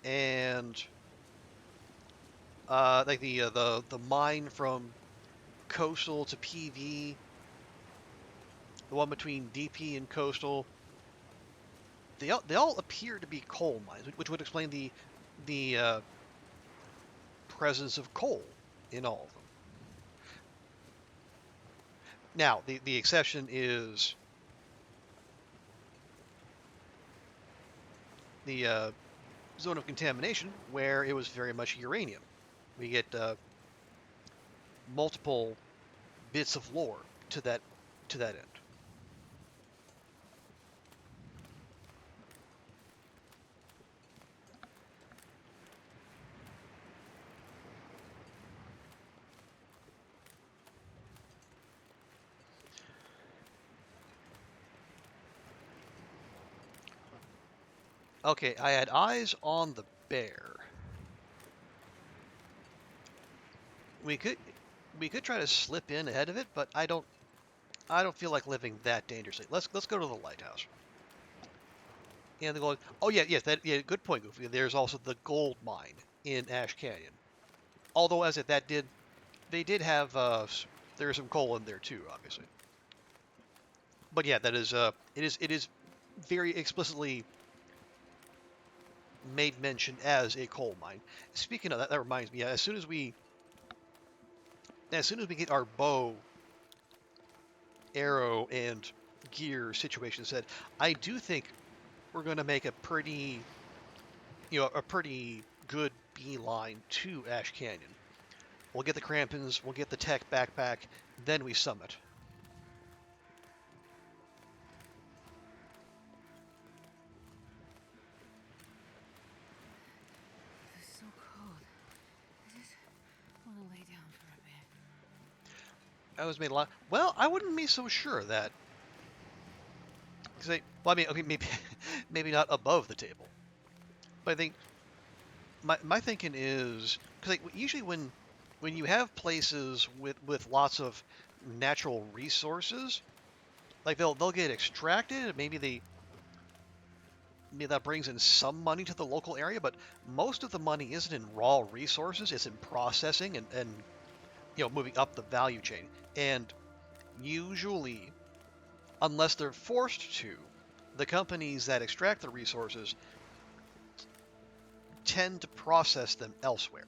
and like the mine from coastal to PV, the one between DP and coastal. They all appear to be coal mines, which would explain the presence of coal in all of them. Now, the exception is the zone of contamination, where it was very much uranium. We get multiple bits of lore to that end. Okay, I had eyes on the bear. We could try to slip in ahead of it, but I don't feel like living that dangerously. Let's go to the lighthouse. And the gold. Oh yeah, yes, good point, Goofy. There's also the gold mine in Ash Canyon. Although as they did have there's some coal in there too, obviously. But yeah, that is it is very explicitly made mention as a coal mine. Speaking of that, that reminds me. As soon as we get our bow, arrow, and gear situation set, I do think we're going to make a pretty good beeline to Ash Canyon. We'll get the crampons, we'll get the tech backpack, then we summit. It's so cold. I just want to lay down for a bit. That was made a lot. Well, I wouldn't be so sure of that. Because I mean, okay, maybe not above the table, but I think my thinking is because usually when you have places with lots of natural resources, like they'll get extracted. Maybe that brings in some money to the local area, but most of the money isn't in raw resources. It's in processing and moving up the value chain. And usually, unless they're forced to, the companies that extract the resources tend to process them elsewhere.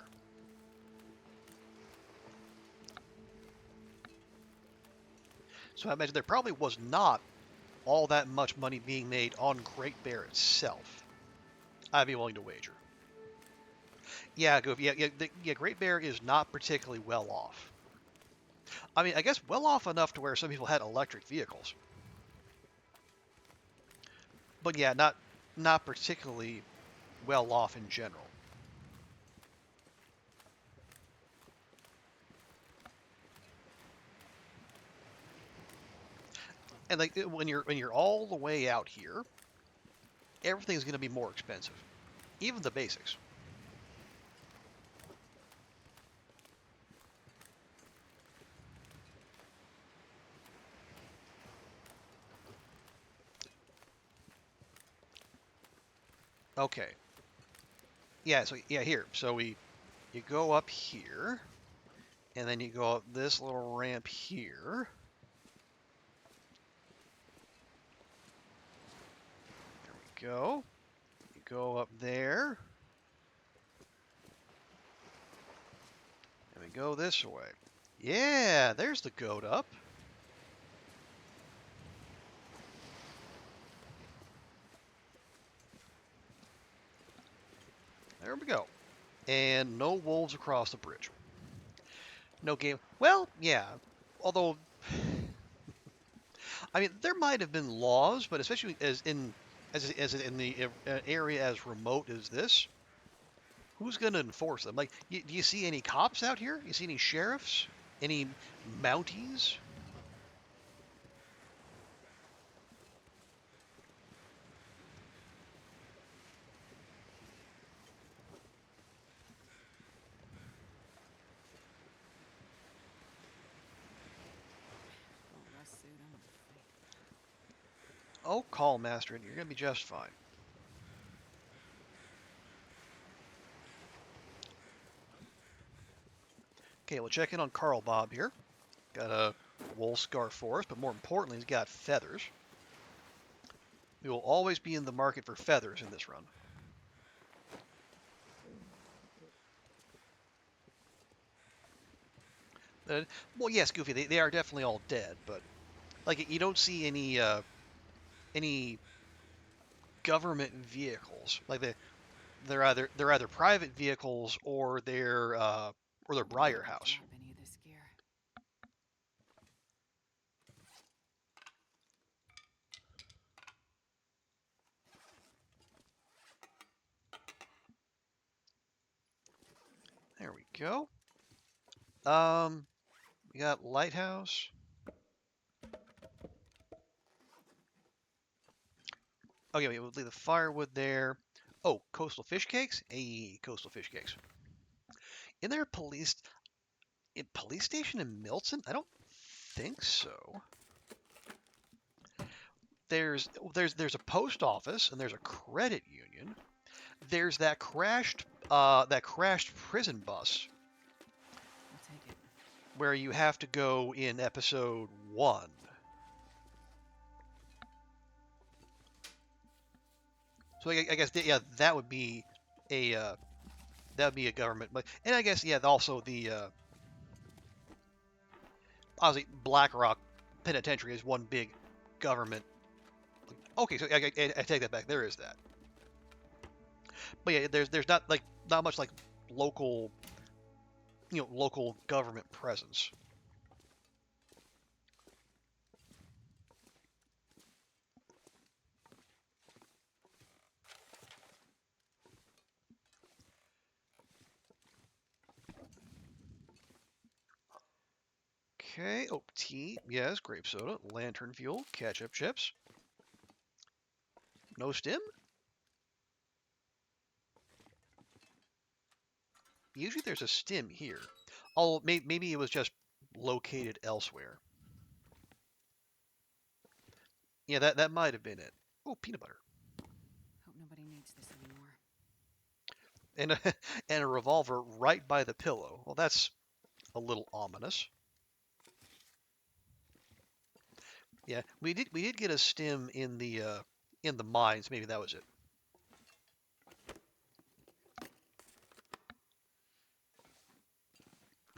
So I imagine there probably was not all that much money being made on Great Bear itself. I'd be willing to wager. Yeah, Goofy. Yeah. Great Bear is not particularly well off. I mean, I guess well off enough to where some people had electric vehicles, but yeah, not particularly well off in general. And like when you're all the way out here, everything's going to be more expensive, even the basics. Okay. Yeah. So yeah, here. So you go up here, and then you go up this little ramp here. There we go. You go up there, and we go this way. Yeah, there's the goat up. There we go. And no wolves across the bridge. No game. Well, yeah. Although, I mean, there might have been laws, but especially as in the area as remote as this, who's going to enforce them? Like, do you see any cops out here? You see any sheriffs? Any Mounties? Full rust suit. I'm gonna fight. Oh, calm, Astrid. You're going to be just fine. Okay, we'll check in on Carl Bob here. Got a wool scarf for us, but more importantly, he's got feathers. We will always be in the market for feathers in this run. Uh, well, yes, Goofy, they are definitely all dead, but like you don't see any government vehicles. Like they're either private vehicles or they're Briar House. Absorb any of this gear. There we go. Um, we got Lighthouse. Okay, we'll leave the firewood there. Oh, coastal fish cakes. Hey, coastal fish cakes. In there, police station in Milton? I don't think so. There's a post office and there's a credit union. There's that crashed prison bus I'll take it. where you have to go in episode 1. So I guess yeah, a that would be a government, but and I guess yeah, also the obviously Black Rock Penitentiary is one big government. Okay, so I take that back. There is that, but yeah, there's not much like local local government presence. Okay, oh tea, yes, grape soda, lantern fuel, ketchup chips, no stim. Usually there's a stim here. Oh, maybe it was just located elsewhere. Yeah, that might have been it. Oh, peanut butter. Hope nobody needs this anymore. And a, and a revolver right by the pillow. Well, that's a little ominous. Yeah, we did get a stim in the mines. Maybe that was it.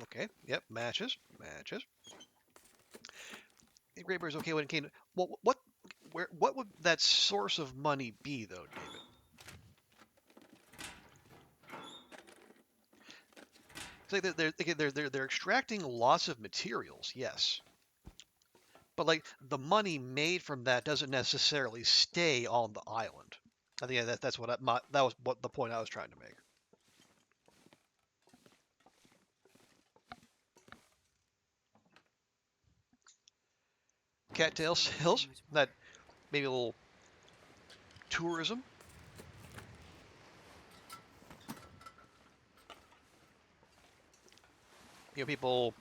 Okay. Yep. Matches. Great Bear's okay when it came. Well, what would that source of money be though, David? It's like they're extracting lots of materials, yes, but like the money made from that doesn't necessarily stay on the island. I think that's what that was what the point I was trying to make. Cattail Still doesn't say sales, much more. that maybe a little tourism. People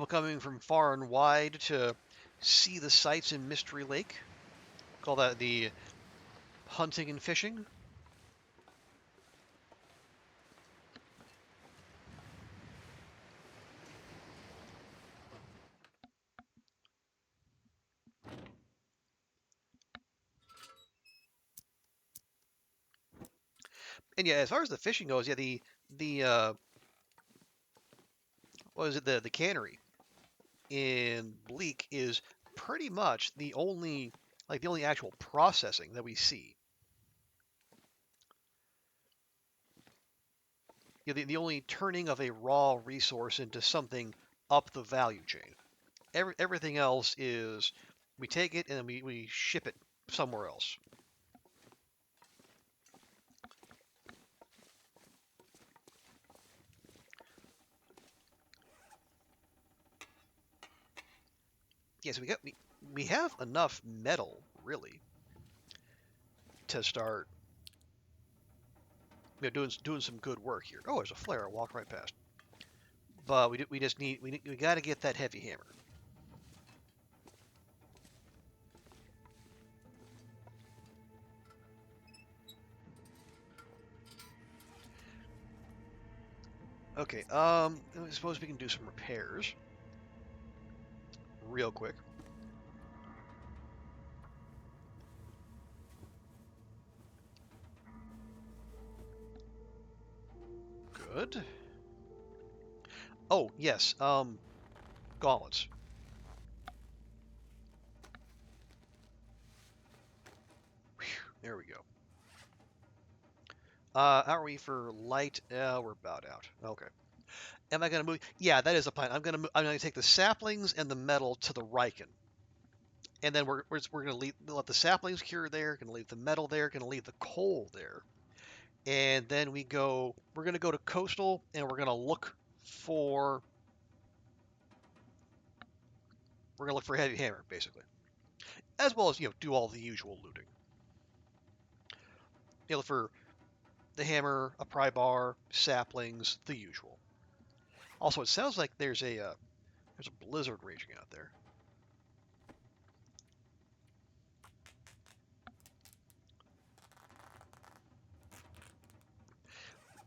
coming from far and wide to see the sights in Mystery Lake. Call that the hunting and fishing. And yeah, as far as the fishing goes, yeah, the what is it, the cannery in Bleak is pretty much the only actual processing that we see. The only turning of a raw resource into something up the value chain. Everything else is we take it and then we ship it somewhere else. Yes, we have enough metal really to start doing some good work here. Oh, there's a flare. I walked right past. But we just need we got to get that heavy hammer. Okay. I suppose we can do some repairs real quick. Good. Oh yes. Gauntlets. Whew, there we go. How are we for light? We're about out. Okay. Am I gonna move? Yeah, that is a plan. I'm gonna take the saplings and the metal to the Riken, and then we're gonna let the saplings cure there. Gonna leave the metal there. Gonna leave the coal there, and then we're gonna go to coastal, and for we're gonna look for a heavy hammer basically, as well as do all the usual looting. Look for the hammer, a pry bar, saplings, the usual. Also, it sounds like there's a blizzard raging out there.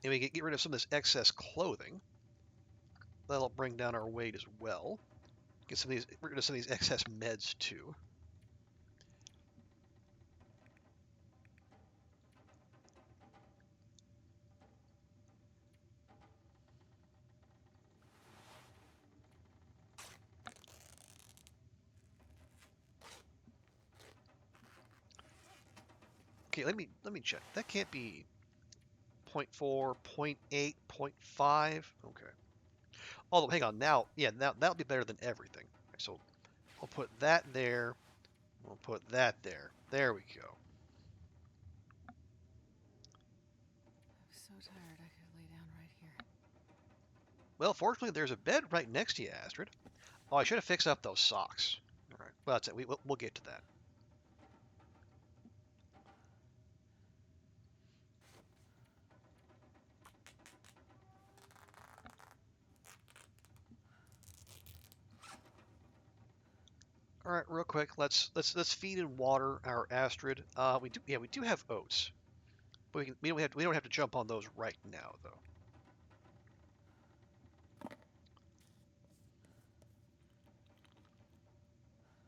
And we get rid of some of this excess clothing. That'll bring down our weight as well. Get rid of some of these excess meds too. Okay, let me check. That can't be 0.4, 0.8, 0.5. Okay. Although, hang on. Now that'll be better than everything. Okay, so we'll put that there. We'll put that there. There we go. I'm so tired I could lay down right here. Well, fortunately, there's a bed right next to you, Astrid. Oh, I should have fixed up those socks. All right. Well, that's it. We'll get to that. All right, real quick. Let's feed and water our Astrid. We do have oats, but we don't have to jump on those right now though.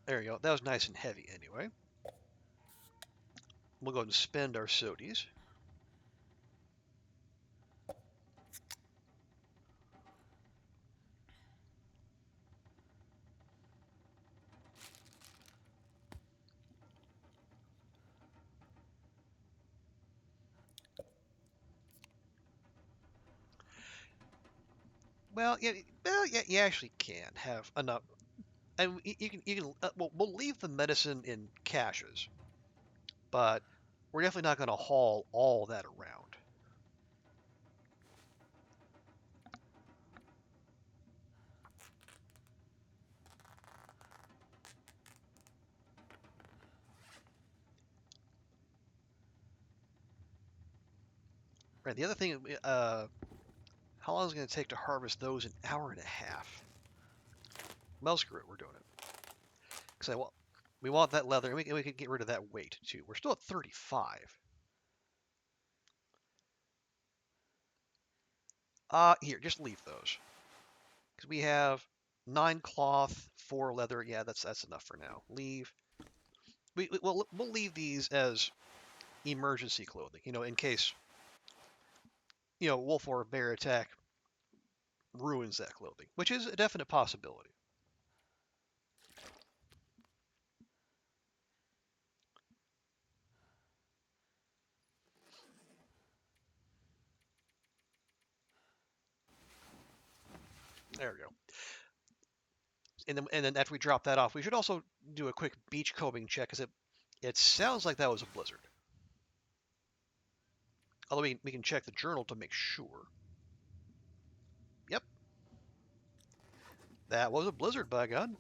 There you go. That was nice and heavy anyway. We'll go ahead and spend our sodies. Well, yeah, you actually can have enough. And you can. We'll leave the medicine in caches, but we're definitely not going to haul all that around. Right. The other thing, how long is it going to take to harvest those? An hour and a half. Well, screw it. We're doing it. Because we want that leather, and we can get rid of that weight too. We're still at 35. Here, just leave those. Because we have 9 cloth, 4 leather. Yeah, that's enough for now. Leave. We'll leave these as emergency clothing. In case wolf or bear attack ruins that clothing, which is a definite possibility. There we go. And then after we drop that off, we should also do a quick beach combing check, because it sounds like that was a blizzard. Although we can check the journal to make sure. Yep, that was a blizzard, by God.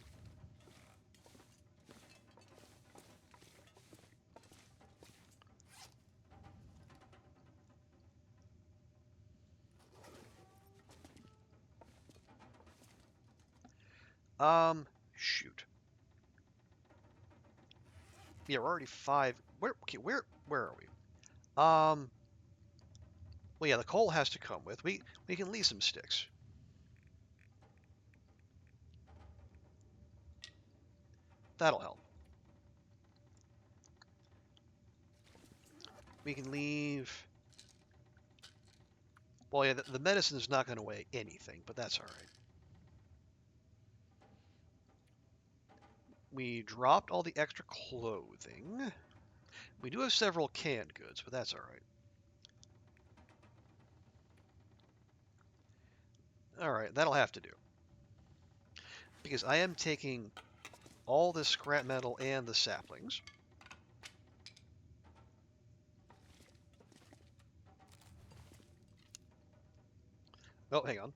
Shoot. Yeah, we're already 5. Where are we? Well, yeah, the coal has to come with. We can leave some sticks. That'll help. We can leave. Well, yeah, the medicine is not going to weigh anything, but that's all right. We dropped all the extra clothing. We do have several canned goods, but that's all right. All right, that'll have to do. Because I am taking all this scrap metal and the saplings. Oh, hang on.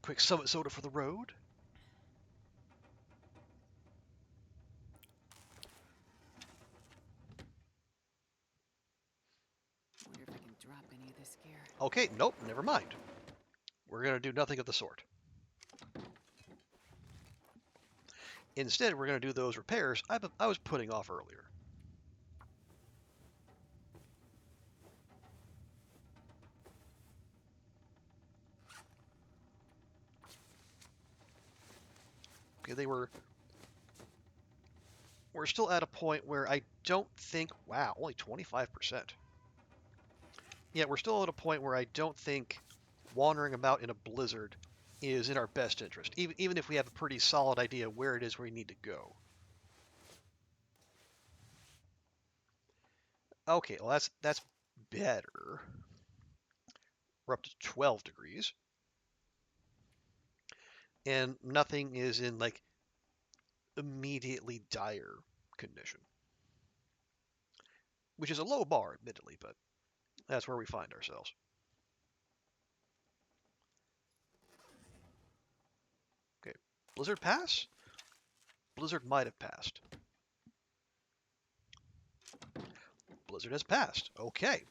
Quick summit soda for the road. Wonder if I can drop any of this gear. Okay, nope, never mind. We're going to do nothing of the sort. Instead, we're going to do those repairs I was putting off earlier. Okay, we're still at a point where I don't think, wow, only 25%. Yeah, we're still at a point where I don't think wandering about in a blizzard is in our best interest, even if we have a pretty solid idea where it is we need to go. Okay, well that's better. We're up to 12 degrees. And nothing is in like immediately dire condition. Which is a low bar, admittedly, but that's where we find ourselves. Okay, blizzard pass? Blizzard might have passed. Blizzard has passed. Okay.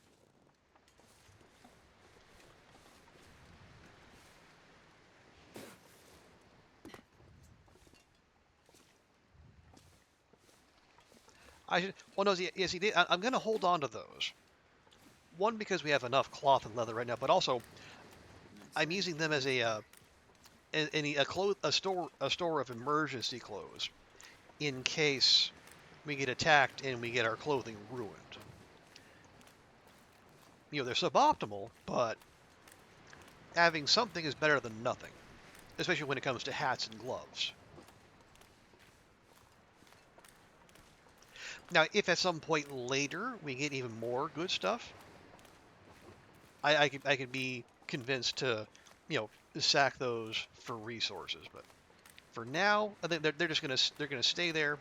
Well, no, yes, he did. I'm going to hold on to those. One, because we have enough cloth and leather right now, but also I'm using them as a store of emergency clothes in case we get attacked and we get our clothing ruined. They're suboptimal, but having something is better than nothing, especially when it comes to hats and gloves. Now, if at some point later we get even more good stuff, I could be convinced to, sack those for resources. But for now, I think they're just gonna stay there,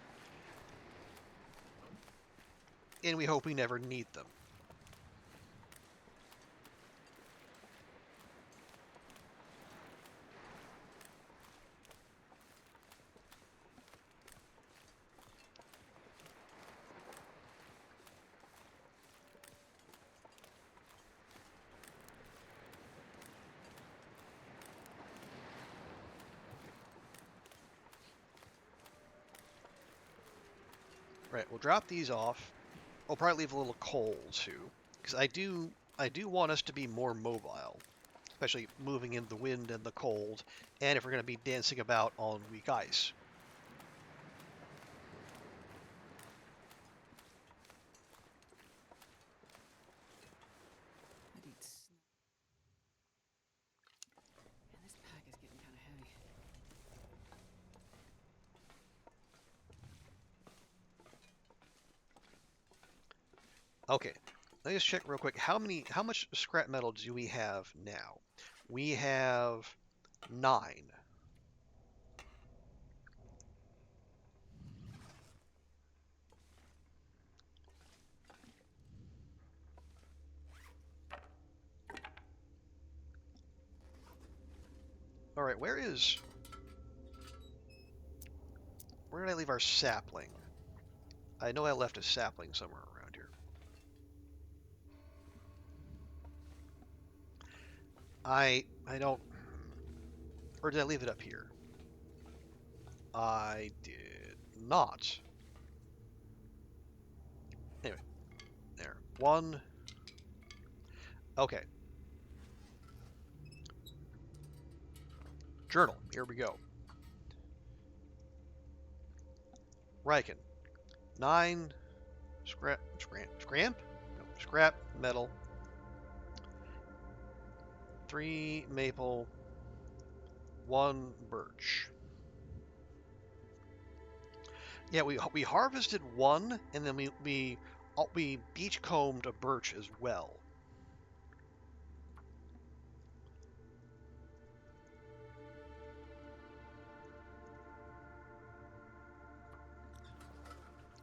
and we hope we never need them. Right, we'll drop these off. I'll probably leave a little coal too, because I do want us to be more mobile, especially moving in the wind and the cold, and if we're going to be dancing about on weak ice. I'd eat snow. Man, this pack is getting kind of heavy. Okay, let me just check real quick. How much scrap metal do we have now? We have 9. All right, where did I leave our sapling? I know I left a sapling somewhere around here. I don't, or did I leave it up here? I did not. Anyway, there. 1. Okay. Journal. Here we go. Riken. 9 scrap metal. 3 maple. 1 birch. Yeah, we harvested 1, and then we beach combed a birch as well.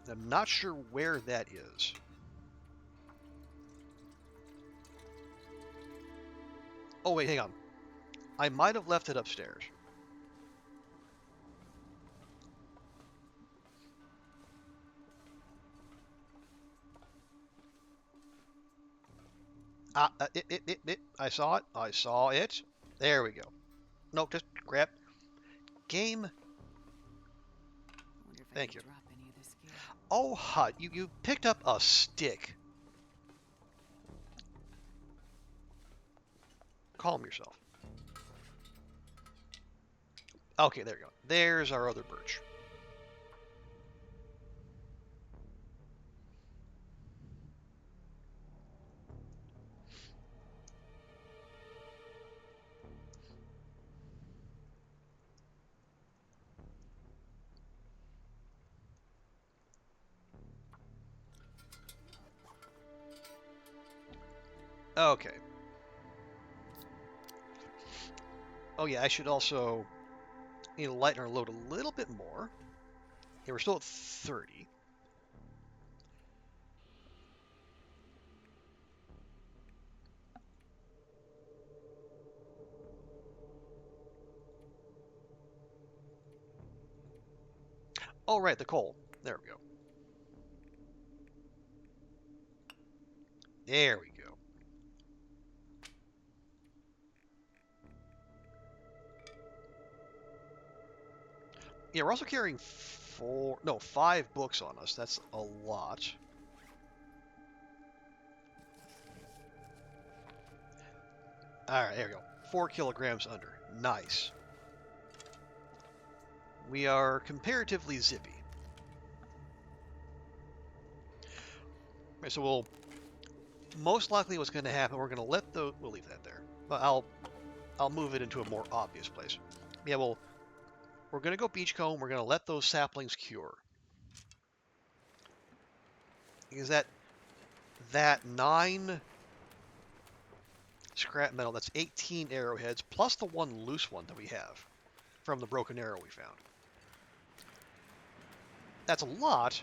I'm not sure where that is. Oh wait, hang on. I might have left it upstairs. I saw it. I saw it. There we go. Nope, just grab. Game. I wonder if I Thank can you. drop any of this gear. Oh, hut. You picked up a stick. Calm yourself. Okay, there you go. There's our other birch. Okay. Oh yeah, I should also lighten our load a little bit more. Yeah, we're still at 30. Oh right, the coal. There we go. There we go. Yeah, we're also carrying 5 books on us. That's a lot. All right, there we go. 4 kilograms under. Nice. We are comparatively zippy. Okay, so most likely what's going to happen, we're going to we'll leave that there. But I'll move it into a more obvious place. Yeah, we're going to go beachcomb. We're going to let those saplings cure. Is that 9 scrap metal? That's 18 arrowheads plus the one loose one that we have from the broken arrow we found. That's a lot,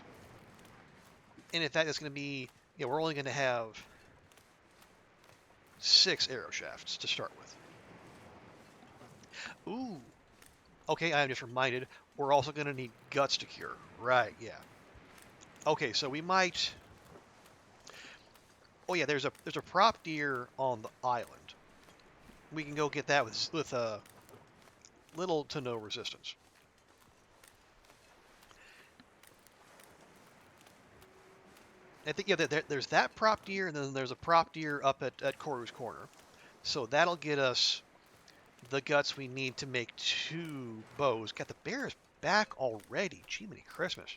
and in fact, it's going to be, we're only going to have 6 arrow shafts to start with. Ooh. Okay, I'm just reminded, we're also going to need guts to cure. Right, yeah. Okay, so we might... Oh yeah, there's a prop deer on the island. We can go get that with little to no resistance. I think, yeah, there's that prop deer, and then there's a prop deer up at Koru's Corner. So that'll get us the guts we need to make 2 bows. Got the bears back already. Jiminy Christmas.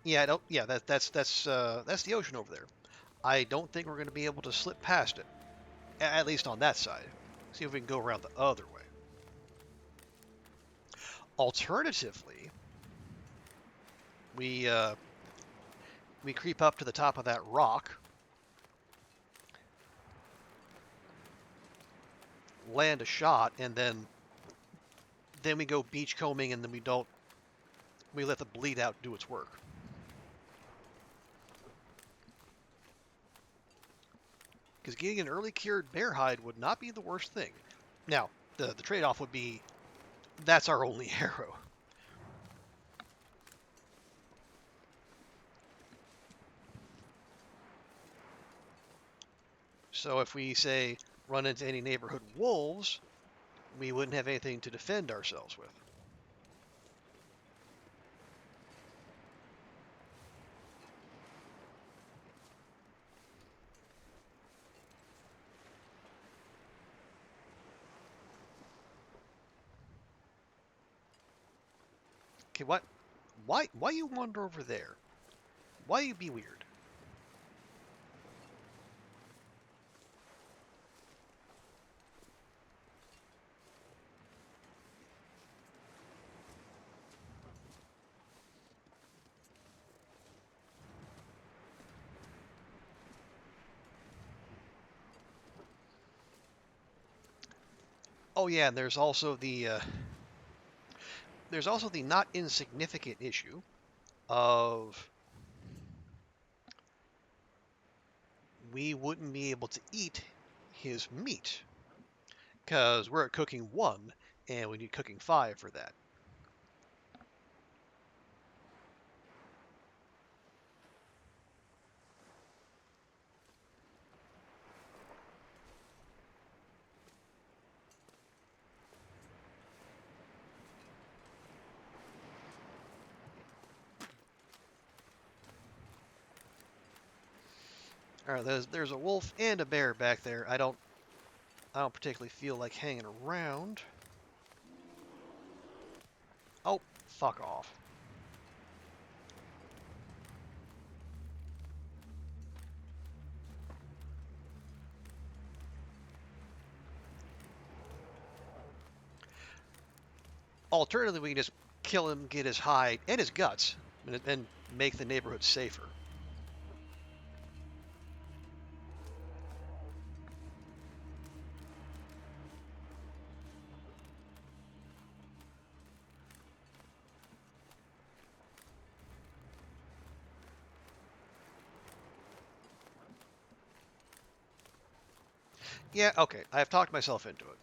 Yeah, I don't. Yeah, that's the ocean over there. I don't think we're going to be able to slip past it, at least on that side. See if we can go around the other way. Alternatively, we creep up to the top of that rock, land a shot, and then we go beachcombing, and then we let the bleed out do its work. Because getting an early cured bear hide would not be the worst thing. Now, the trade-off would be that's our only arrow. So if we, say, run into any neighborhood wolves, we wouldn't have anything to defend ourselves with. Okay, what? Why you wander over there? Why you be weird? Oh yeah, and there's also the not insignificant issue of we wouldn't be able to eat his meat because we're at cooking 1 and we need cooking 5 for that. All right, there's a wolf and a bear back there. I don't particularly feel like hanging around. Oh, fuck off. Alternatively, we can just kill him, get his hide and his guts, and make the neighborhood safer. Yeah, okay, I've talked myself into it.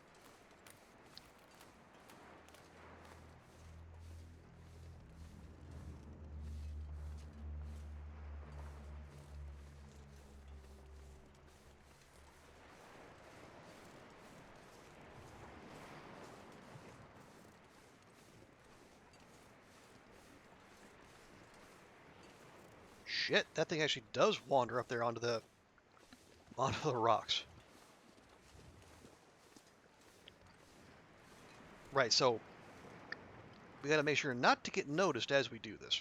Shit, that thing actually does wander up there onto the rocks. Right, so We gotta make sure not to get noticed as we do this.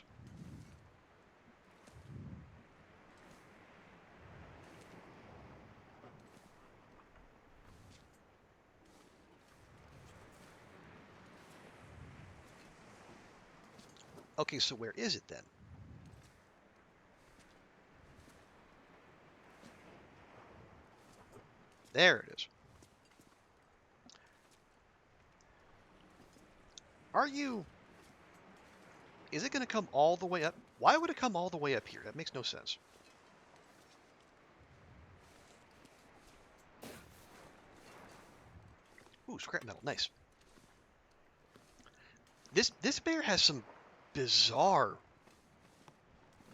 Okay, so where is it then? There it is. Are you... Is it going to come all the way up? Why would it come all the way up here? That makes no sense. Ooh, scrap metal. Nice. This bear has some bizarre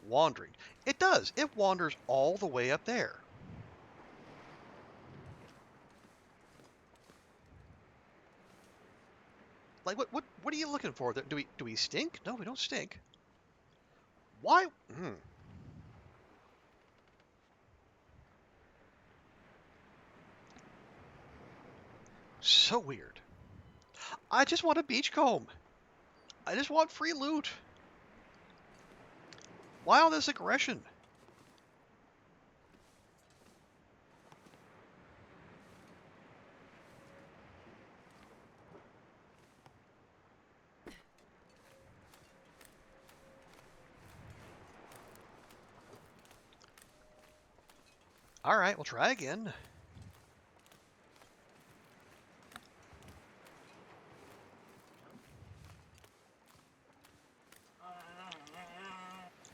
wandering. It does. It wanders all the way up there. Like what are you looking for? Do we stink? No, we don't stink. Why? So weird. I just want a beachcomb. I just want free loot. Why all this aggression? All right, we'll try again.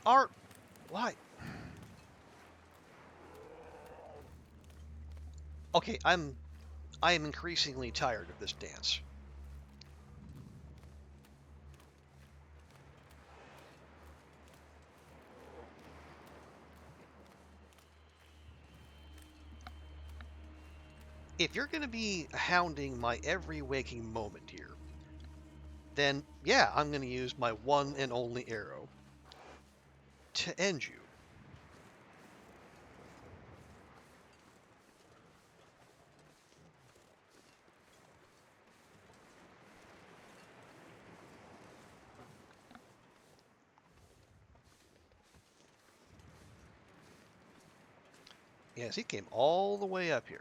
Art, why? Okay, I am increasingly tired of this dance. If you're going to be hounding my every waking moment here, then yeah, I'm going to use my one and only arrow to end you. Yes, he came all the way up here.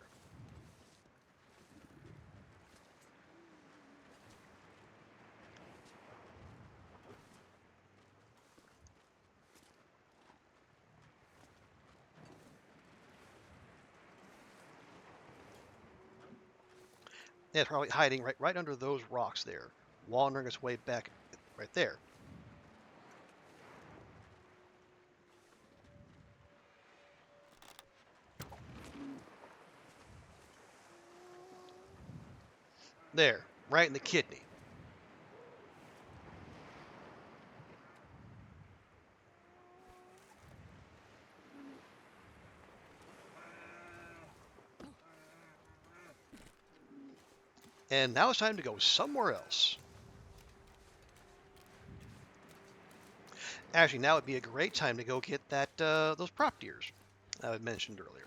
Yeah, it's probably hiding right under those rocks there, wandering its way back right there. There, right in the kidney. And now it's time to go somewhere else. Actually, now would be a great time to go get that those prop deers I mentioned earlier.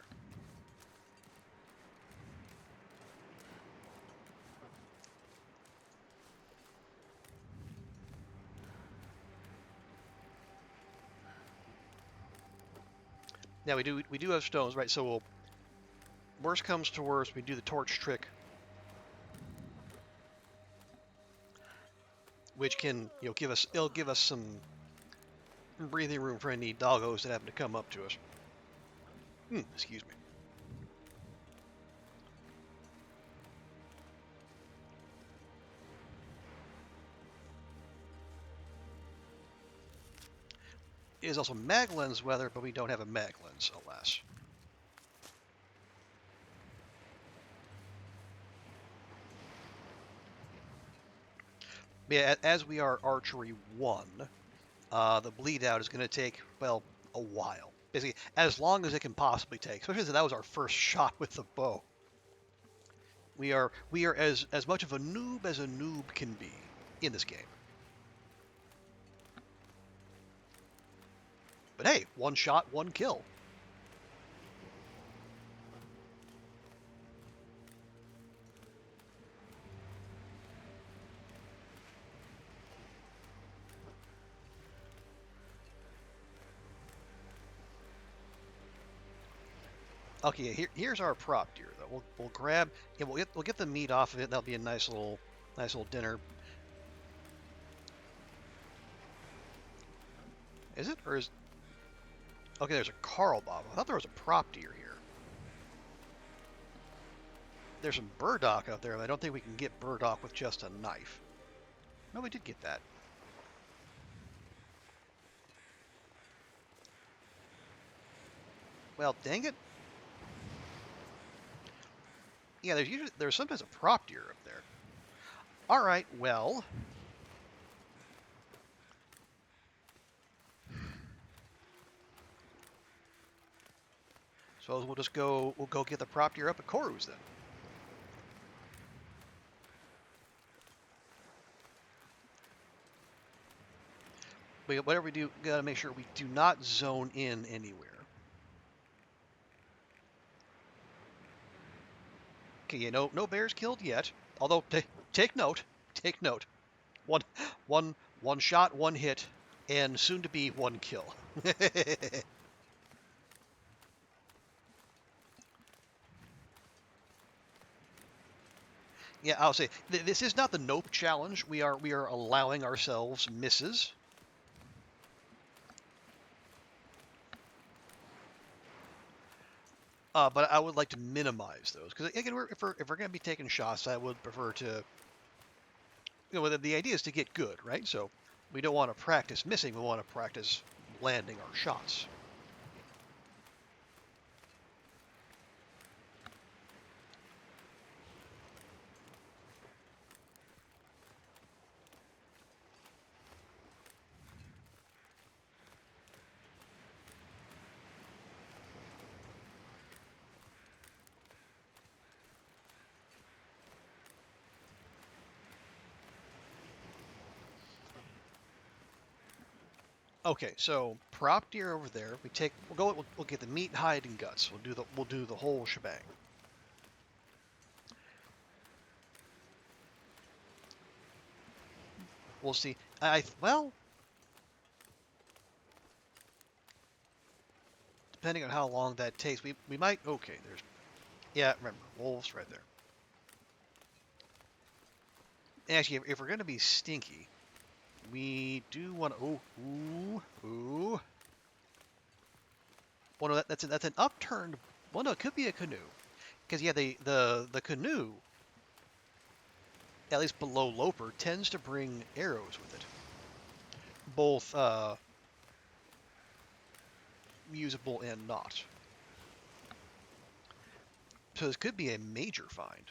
Now we do have stones, right? So we'll, worst comes to worst, we do the torch trick, which can it'll give us some breathing room for any doggos that happen to come up to us. Excuse me. It is also mag lens weather, but we don't have a mag lens, alas. Yeah, as we are Archery 1, the bleed out is going to take, well, a while. Basically, as long as it can possibly take. Especially since that was our first shot with the bow. We are as much of a noob as a noob can be in this game. But hey, one shot, one kill. Okay, here's our prop deer though. We'll grab, yeah, we'll get the meat off of it. That'll be a nice little dinner. Is it, or is? Okay, there's a Carl Bob. I thought there was a prop deer here. There's some burdock out there, but I don't think we can get burdock with just a knife. No, we did get that. Well, dang it. Yeah, there's sometimes a prop deer up there. All right, well. So we'll go get the prop deer up at Koru's then. But whatever we do, gotta make sure we do not zone in anywhere. Okay, yeah, no bears killed yet. Although take note. One shot, one hit, and soon to be one kill. Yeah, I'll say this is not the nope challenge. We are allowing ourselves misses. But I would like to minimize those because again, if we're going to be taking shots, I would prefer to. You know, the idea is to get good, right? So we don't want to practice missing. We want to practice landing our shots. Okay, so prop deer over there. We'll get the meat, hide, and guts. We'll do the whole shebang. We'll see. Well, depending on how long that takes, we might. Okay, yeah. Remember, wolves right there. Actually, if we're gonna be stinky, we do want to. Ooh. Well, no, that's an upturned. Well, no, it could be a canoe, because yeah, the canoe, at least below Loper, tends to bring arrows with it, both usable and not. So this could be a major find,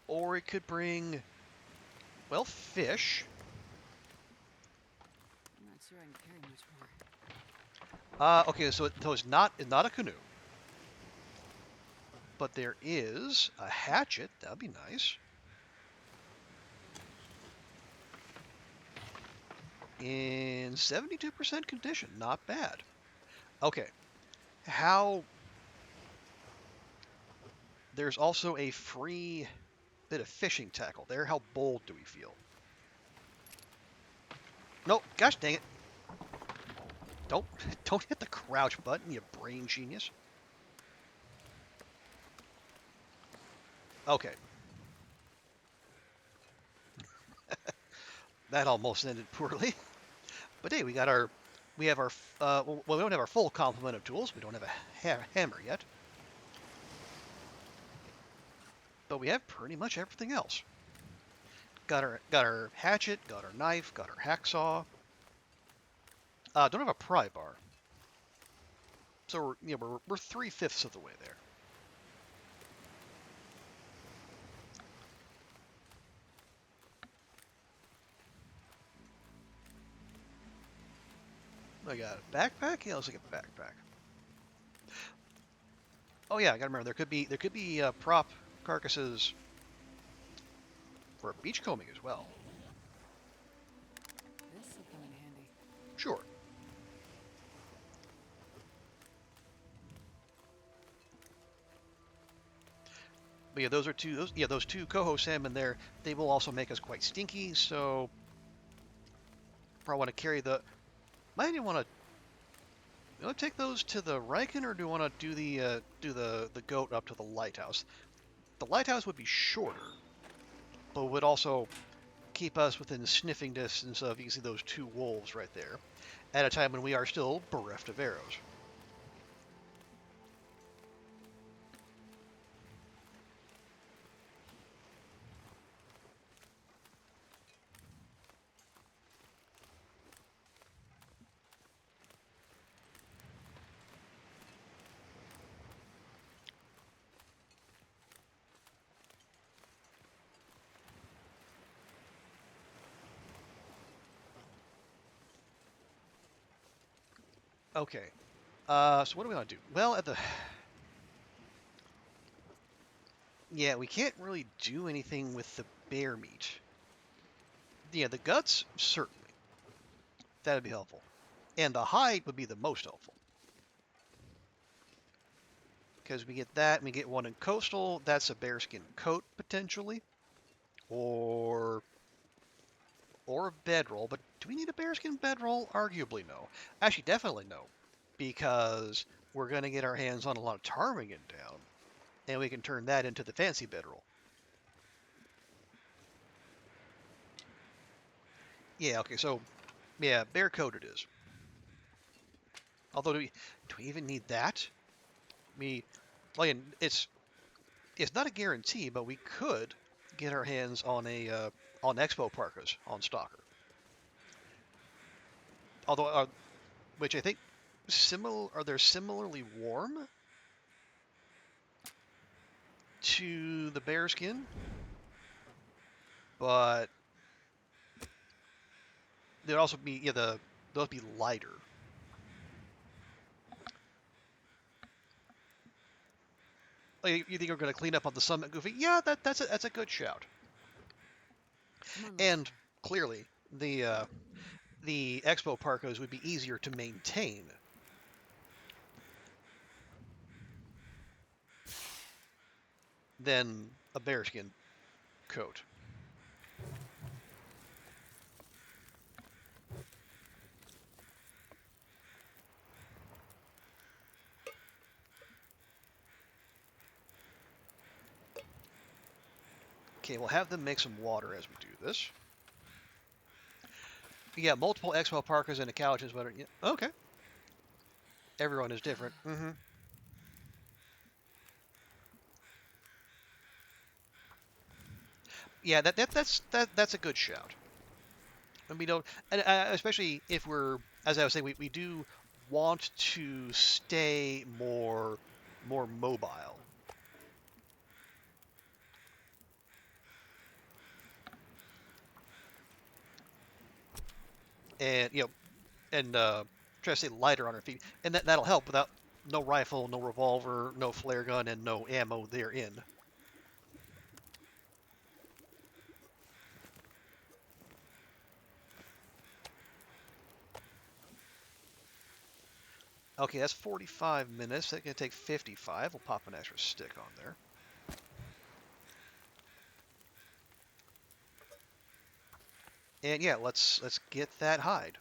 or it could bring, well, fish. I'm not sure I can carry much more. Okay, so it's not a canoe. But there is a hatchet. That'd be nice. In 72% condition. Not bad. Okay. There's also a free bit of fishing tackle there. How bold do we feel? Nope. Gosh dang it. Don't hit the crouch button, you brain genius. Okay. That almost ended poorly. But hey, we have our, well, we don't have our full complement of tools. We don't have a hammer yet. But we have pretty much everything else. Got our hatchet, got our knife, got our hacksaw. Don't have a pry bar. So we're 3/5 of the way there. I got a backpack. Yeah, let's look at the backpack. Oh yeah, I gotta remember there could be prop carcasses for beachcombing as well. This will come in handy. Sure. But yeah, those two coho salmon there. They will also make us quite stinky. So probably want to carry the. Might even want to. You want to take those to the Riken, or do you want to do the goat up to the lighthouse? The lighthouse would be shorter, but would also keep us within sniffing distance of easily those two wolves right there, at a time when we are still bereft of arrows. Okay. So what do we want to do? Well, at the yeah, we can't really do anything with the bear meat. Yeah, the guts certainly that'd be helpful, and the hide would be the most helpful because we get that. And we get one in coastal. That's a bearskin coat potentially, or a bedroll. But do we need a bearskin bedroll? Arguably no. Actually, definitely no, because we're gonna get our hands on a lot of ptarmigan down, and we can turn that into the fancy bedroll. Yeah. Okay. So yeah, bear coat it is. Although, do we even need that? Me, well, again, it's not a guarantee, but we could get our hands on a on Expo parkas on Stalker. Although, which I think similar are they similarly warm to the bearskin, but they'd also be those be lighter. Like, you think we're going to clean up on the summit, Goofy? Yeah, that's a good shout. Come on, And monster. clearly, the Expo parkas would be easier to maintain than a bearskin coat. Okay, we'll have them make some water as we do this. Yeah, multiple Expo parkas and a couch is better. Yeah, okay. Everyone is different. Yeah, that's a good shout. And we don't, and especially if we're, as I was saying, we do want to stay more mobile. And and try to stay lighter on our feet, and that'll help without no rifle, no revolver, no flare gun, and no ammo therein. Okay, that's 45 minutes. That's gonna take 55. We'll pop an extra stick on there. And yeah, let's get that hide.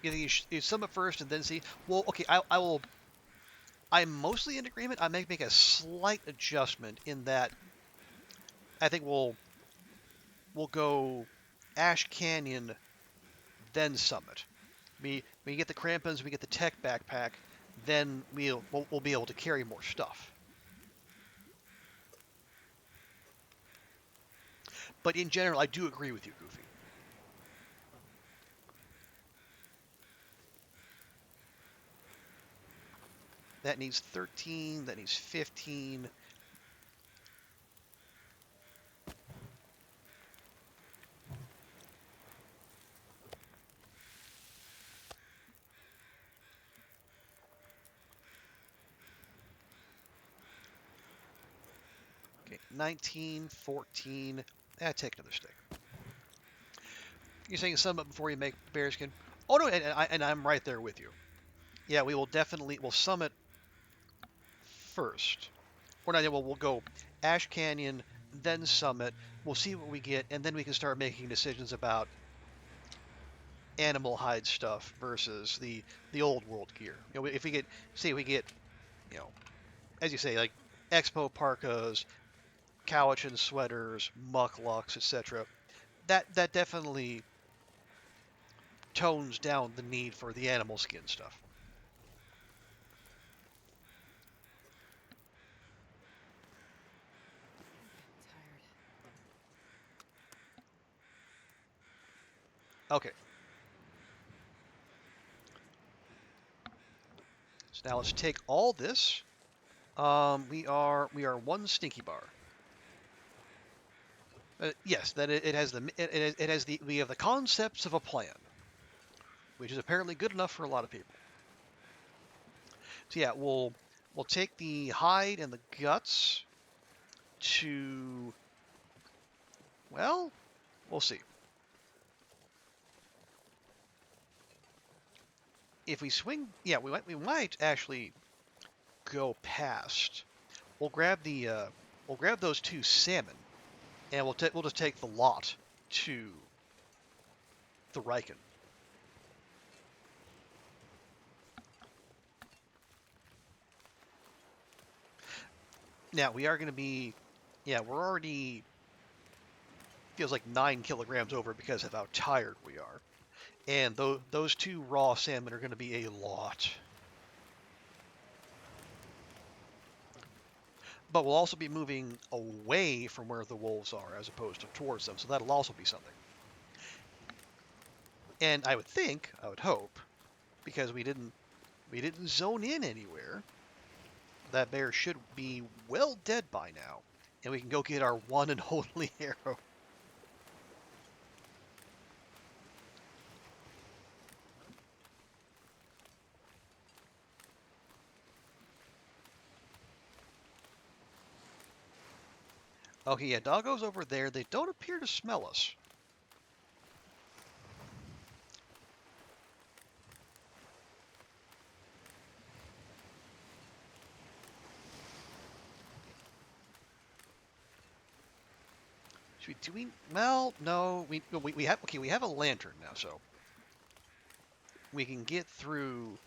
You sum it first and then see. Well, okay, I will. I'm mostly in agreement. I may make a slight adjustment in that I think we'll go Ash Canyon then Summit. We get the crampons, we get the tech backpack, then we'll be able to carry more stuff. But in general, I do agree with you, Goofy. That needs 13. That needs 15. Okay, 19, 14. Take another stick. You're saying sum up before you make bearskin? Oh no, and I'm right there with you. Yeah, we'll summit first. Or not, we'll go Ash Canyon, then Summit. We'll see what we get, and then we can start making decisions about animal hide stuff versus the old world gear. You know, if we get, say we get, you know, as you say, like expo parkas, Cowichan sweaters, mucklucks, etc. That definitely tones down the need for the animal skin stuff. Tired. Okay. So now let's take all this. We are one stinky bar. Yes, that it has it has the we have the concepts of a plan, which is apparently good enough for a lot of people. So yeah, we'll take the hide and the guts to, well, we'll see. If we swing, yeah, we might actually go past. We'll grab the we'll grab those two salmon, and we'll just take the lot to the Riken. Now we are going to be, yeah, we're already feels like 9 kilograms over because of how tired we are, and those two raw salmon are going to be a lot. But we'll also be moving away from where the wolves are as opposed to towards them, so that'll also be something. And I would hope, because we didn't zone in anywhere, that bear should be well dead by now, and we can go get our one and only arrow. Okay, yeah, doggos over there, they don't appear to smell us. Well, no, we have, okay, we have a lantern now, so we can get through,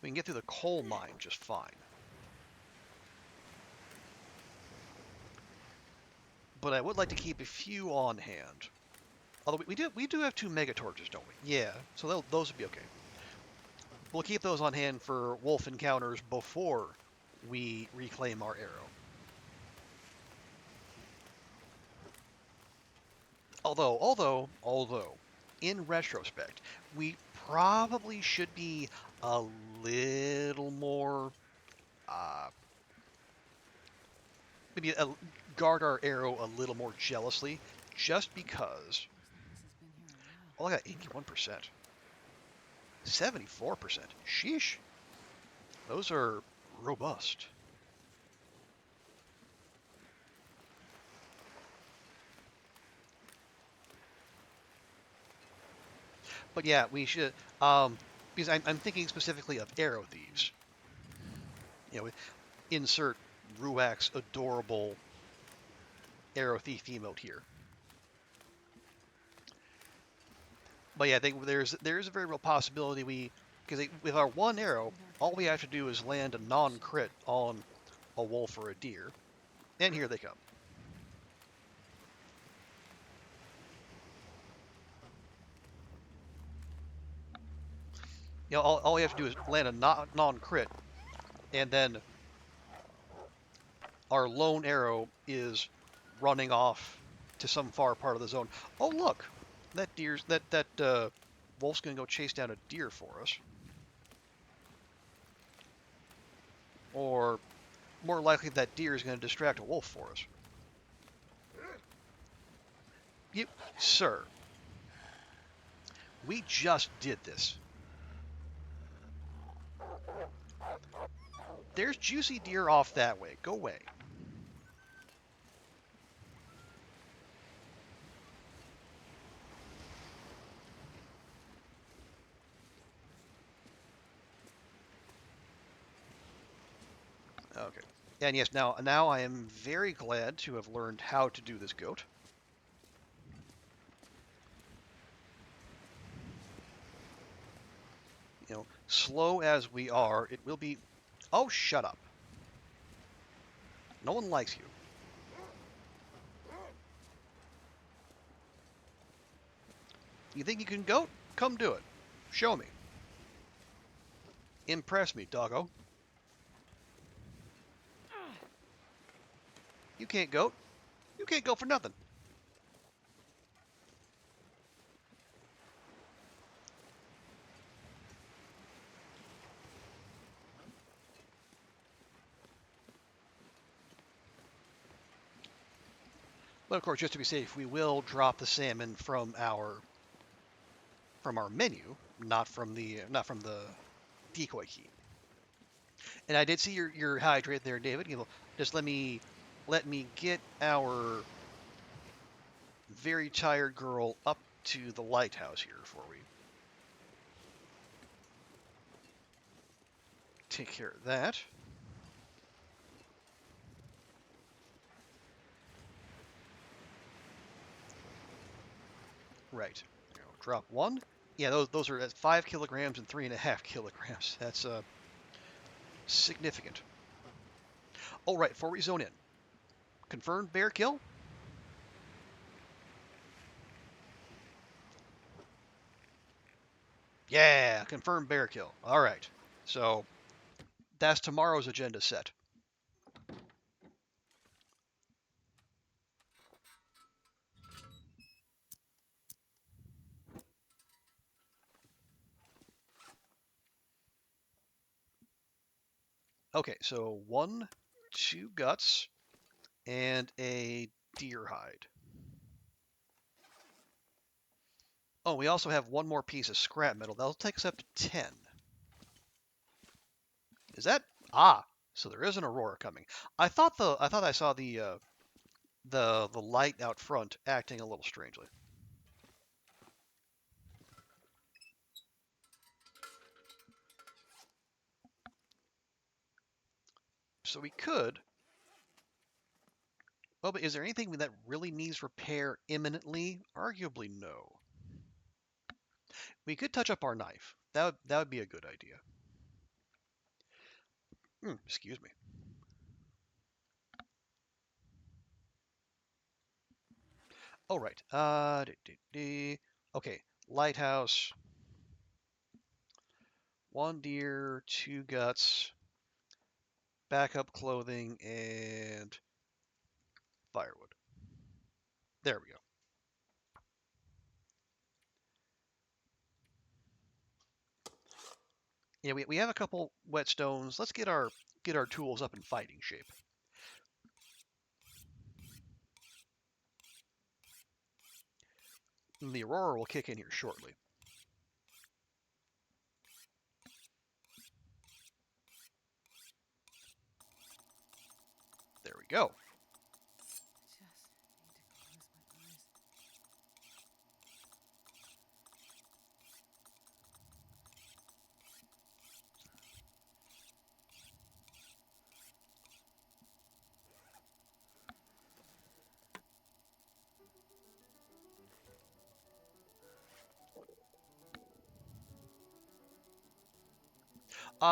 the coal mine just fine. But I would like to keep a few on hand. Although we do have 2 mega torches, don't we? Yeah, so those would be okay. We'll keep those on hand for wolf encounters before we reclaim our arrow. Although, in retrospect, we probably should be a little more, uh, maybe guard our arrow a little more jealously, just because. Oh, I got 81%, 74%. Sheesh, those are robust. But yeah, we should, because I'm thinking specifically of arrow thieves. You know, insert Ruak's adorable arrow thief emote here. But yeah, I think there's a very real possibility because with our one arrow, all we have to do is land a non-crit on a wolf or a deer, and here they come. You know, all we have to do is land a non-crit, and then our lone arrow is running off to some far part of the zone. Oh look, that wolf's gonna go chase down a deer for us, or more likely that deer is gonna distract a wolf for us. You, sir, we just did this. There's juicy deer off that way. Go away. Okay. And yes, now I am very glad to have learned how to do this goat. slow as we are, it will be... Oh, shut up. No one likes you. You think you can goat? Come do it. Show me. Impress me, doggo. You can't goat. You can't go for nothing. But of course, just to be safe, we will drop the salmon from our menu, not from the decoy key. And I did see your hydrate there, David. You know, just let me get our very tired girl up to the lighthouse here before we take care of that. Right. Drop one. Yeah, those are at 5 kilograms and 3.5 kilograms. That's significant. Oh, right. Before we zone in, confirmed bear kill. Yeah, confirmed bear kill. All right. So that's tomorrow's agenda set. Okay, so 1, 2 guts, and a deer hide. Oh, we also have one more piece of scrap metal. That'll take us up to 10. Is that? Ah, so there is an aurora coming. I thought I saw the light out front acting a little strangely. So we could. Well, but is there anything that really needs repair imminently? Arguably, no. We could touch up our knife. That would be a good idea. Excuse me. Oh, right. Okay, lighthouse. 1 deer, 2 guts, backup clothing, and firewood. There we go. Yeah, we have a couple whetstones. Let's get our tools up in fighting shape. And the aurora will kick in here shortly. There we go.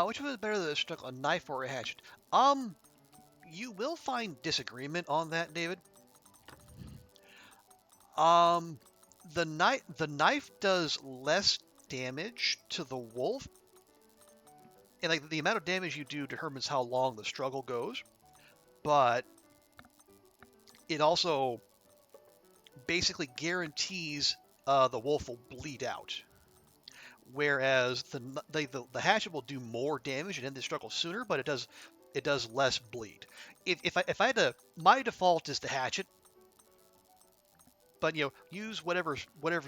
Which was better than stuck a knife or a hatchet? You will find disagreement on that, David. The knife does less damage to the wolf, and like the amount of damage you do determines how long the struggle goes. But it also basically guarantees the wolf will bleed out. Whereas the hatchet will do more damage and end the struggle sooner, but it does less bleed. If I had to, my default is the hatchet, but use whatever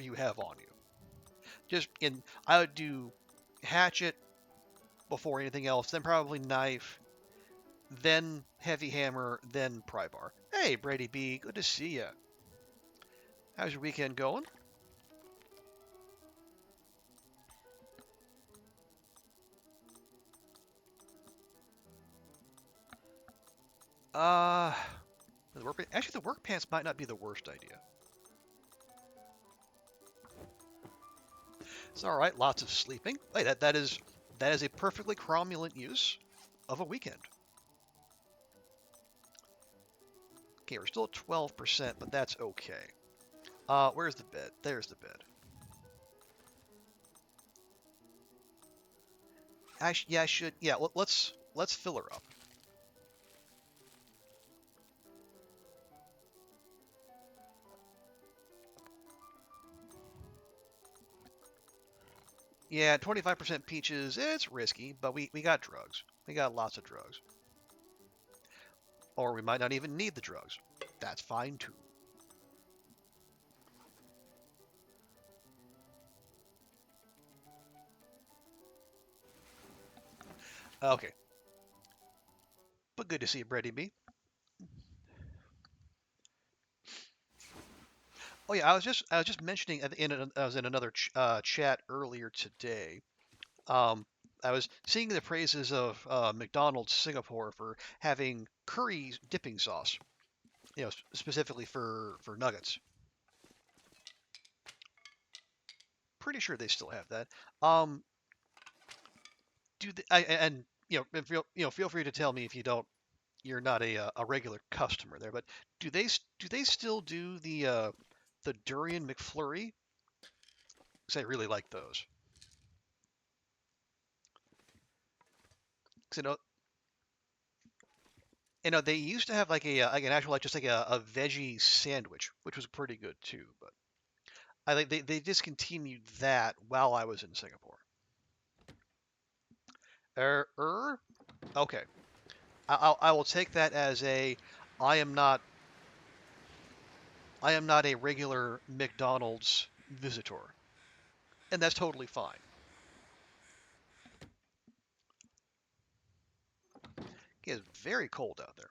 you have on you. I would do hatchet before anything else, then probably knife, then heavy hammer, then pry bar. Hey, Brady B, good to see ya. How's your weekend going? Actually, the work pants might not be the worst idea. It's all right. Lots of sleeping. Wait, that That is a perfectly cromulent use of a weekend. Okay, we're still at 12%, but that's okay. Where's the bed? There's the bed. Yeah, I should. Yeah, let's fill her up. Yeah, 25% peaches. It's risky, but we got drugs. We got lots of drugs. Or we might not even need the drugs. That's fine too. Okay. But good to see you, Brady B. Oh yeah, I was just mentioning I was in another chat earlier today. Um, I was singing the praises of McDonald's Singapore for having curry dipping sauce, specifically for nuggets. Pretty sure they still have that. Um, and feel free to tell me if you don't, you're not a regular customer there, but do they still do the durian McFlurry? Because I really like those. Because they used to have like an actual like just like a veggie sandwich, which was pretty good too. But I think they discontinued that while I was in Singapore. Okay. I will take that as I am not I am not a regular McDonald's visitor, and that's totally fine. It's very cold out there.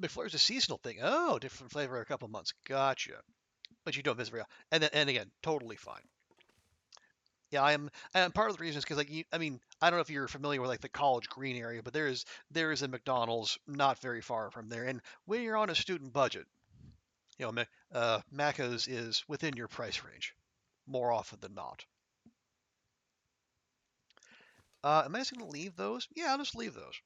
McFlurry's a seasonal thing. Oh, different flavor every couple months. Gotcha. But you don't visit very often. And again, totally fine. Yeah, and part of the reason is because I don't know if you're familiar with like the College Green area, but there is a McDonald's not very far from there, and when you're on a student budget, Macca's is within your price range more often than not. Am I just gonna leave those? Yeah, I'll just leave those.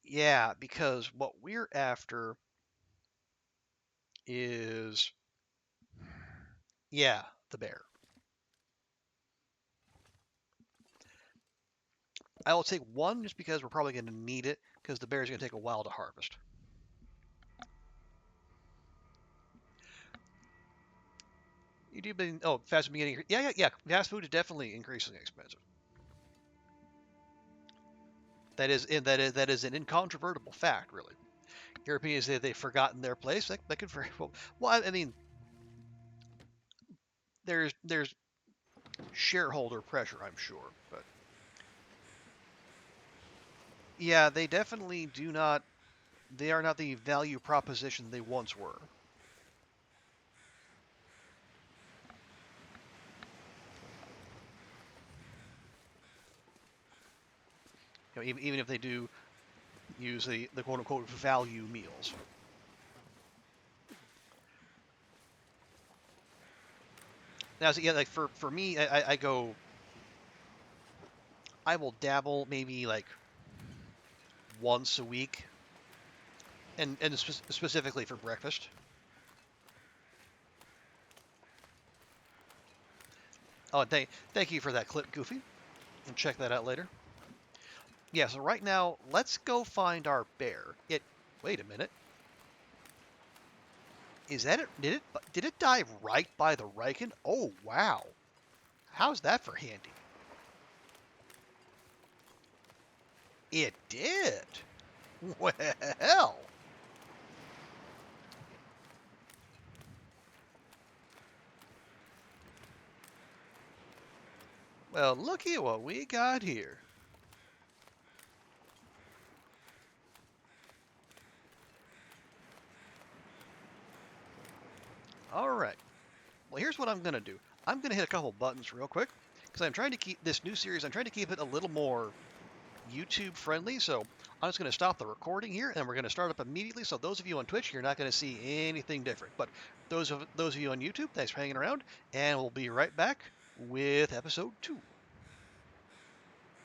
Yeah, because what we're after is, yeah, the bear. I will take one just because we're probably going to need it because the bear is going to take a while to harvest. You do been fast food beginning. Yeah. Fast food is definitely increasingly expensive. That is an incontrovertible fact, really. Europeans say they've forgotten their place. That could very well. Well, I mean, there's shareholder pressure, I'm sure, but yeah, they definitely do not. They are not the value proposition they once were. Even if they do use the quote unquote value meals. Now, so yeah, like for me, I will dabble maybe like once a week, and specifically for breakfast. Oh, thank you for that clip, Goofy. And check that out later. Yeah, so right now, let's go find our bear. Wait a minute. Is that it? Did it dive right by the Riken? Oh, wow. How's that for handy? It did. Well. Well, looky at what we got here. All right. Well, here's what I'm going to do. I'm going to hit a couple buttons real quick because I'm trying to keep this new series, I'm trying to keep it a little more YouTube friendly. So I'm just going to stop the recording here, and we're going to start up immediately. So those of you on Twitch, you're not going to see anything different. But those of you on YouTube, thanks for hanging around, and we'll be right back with episode 2.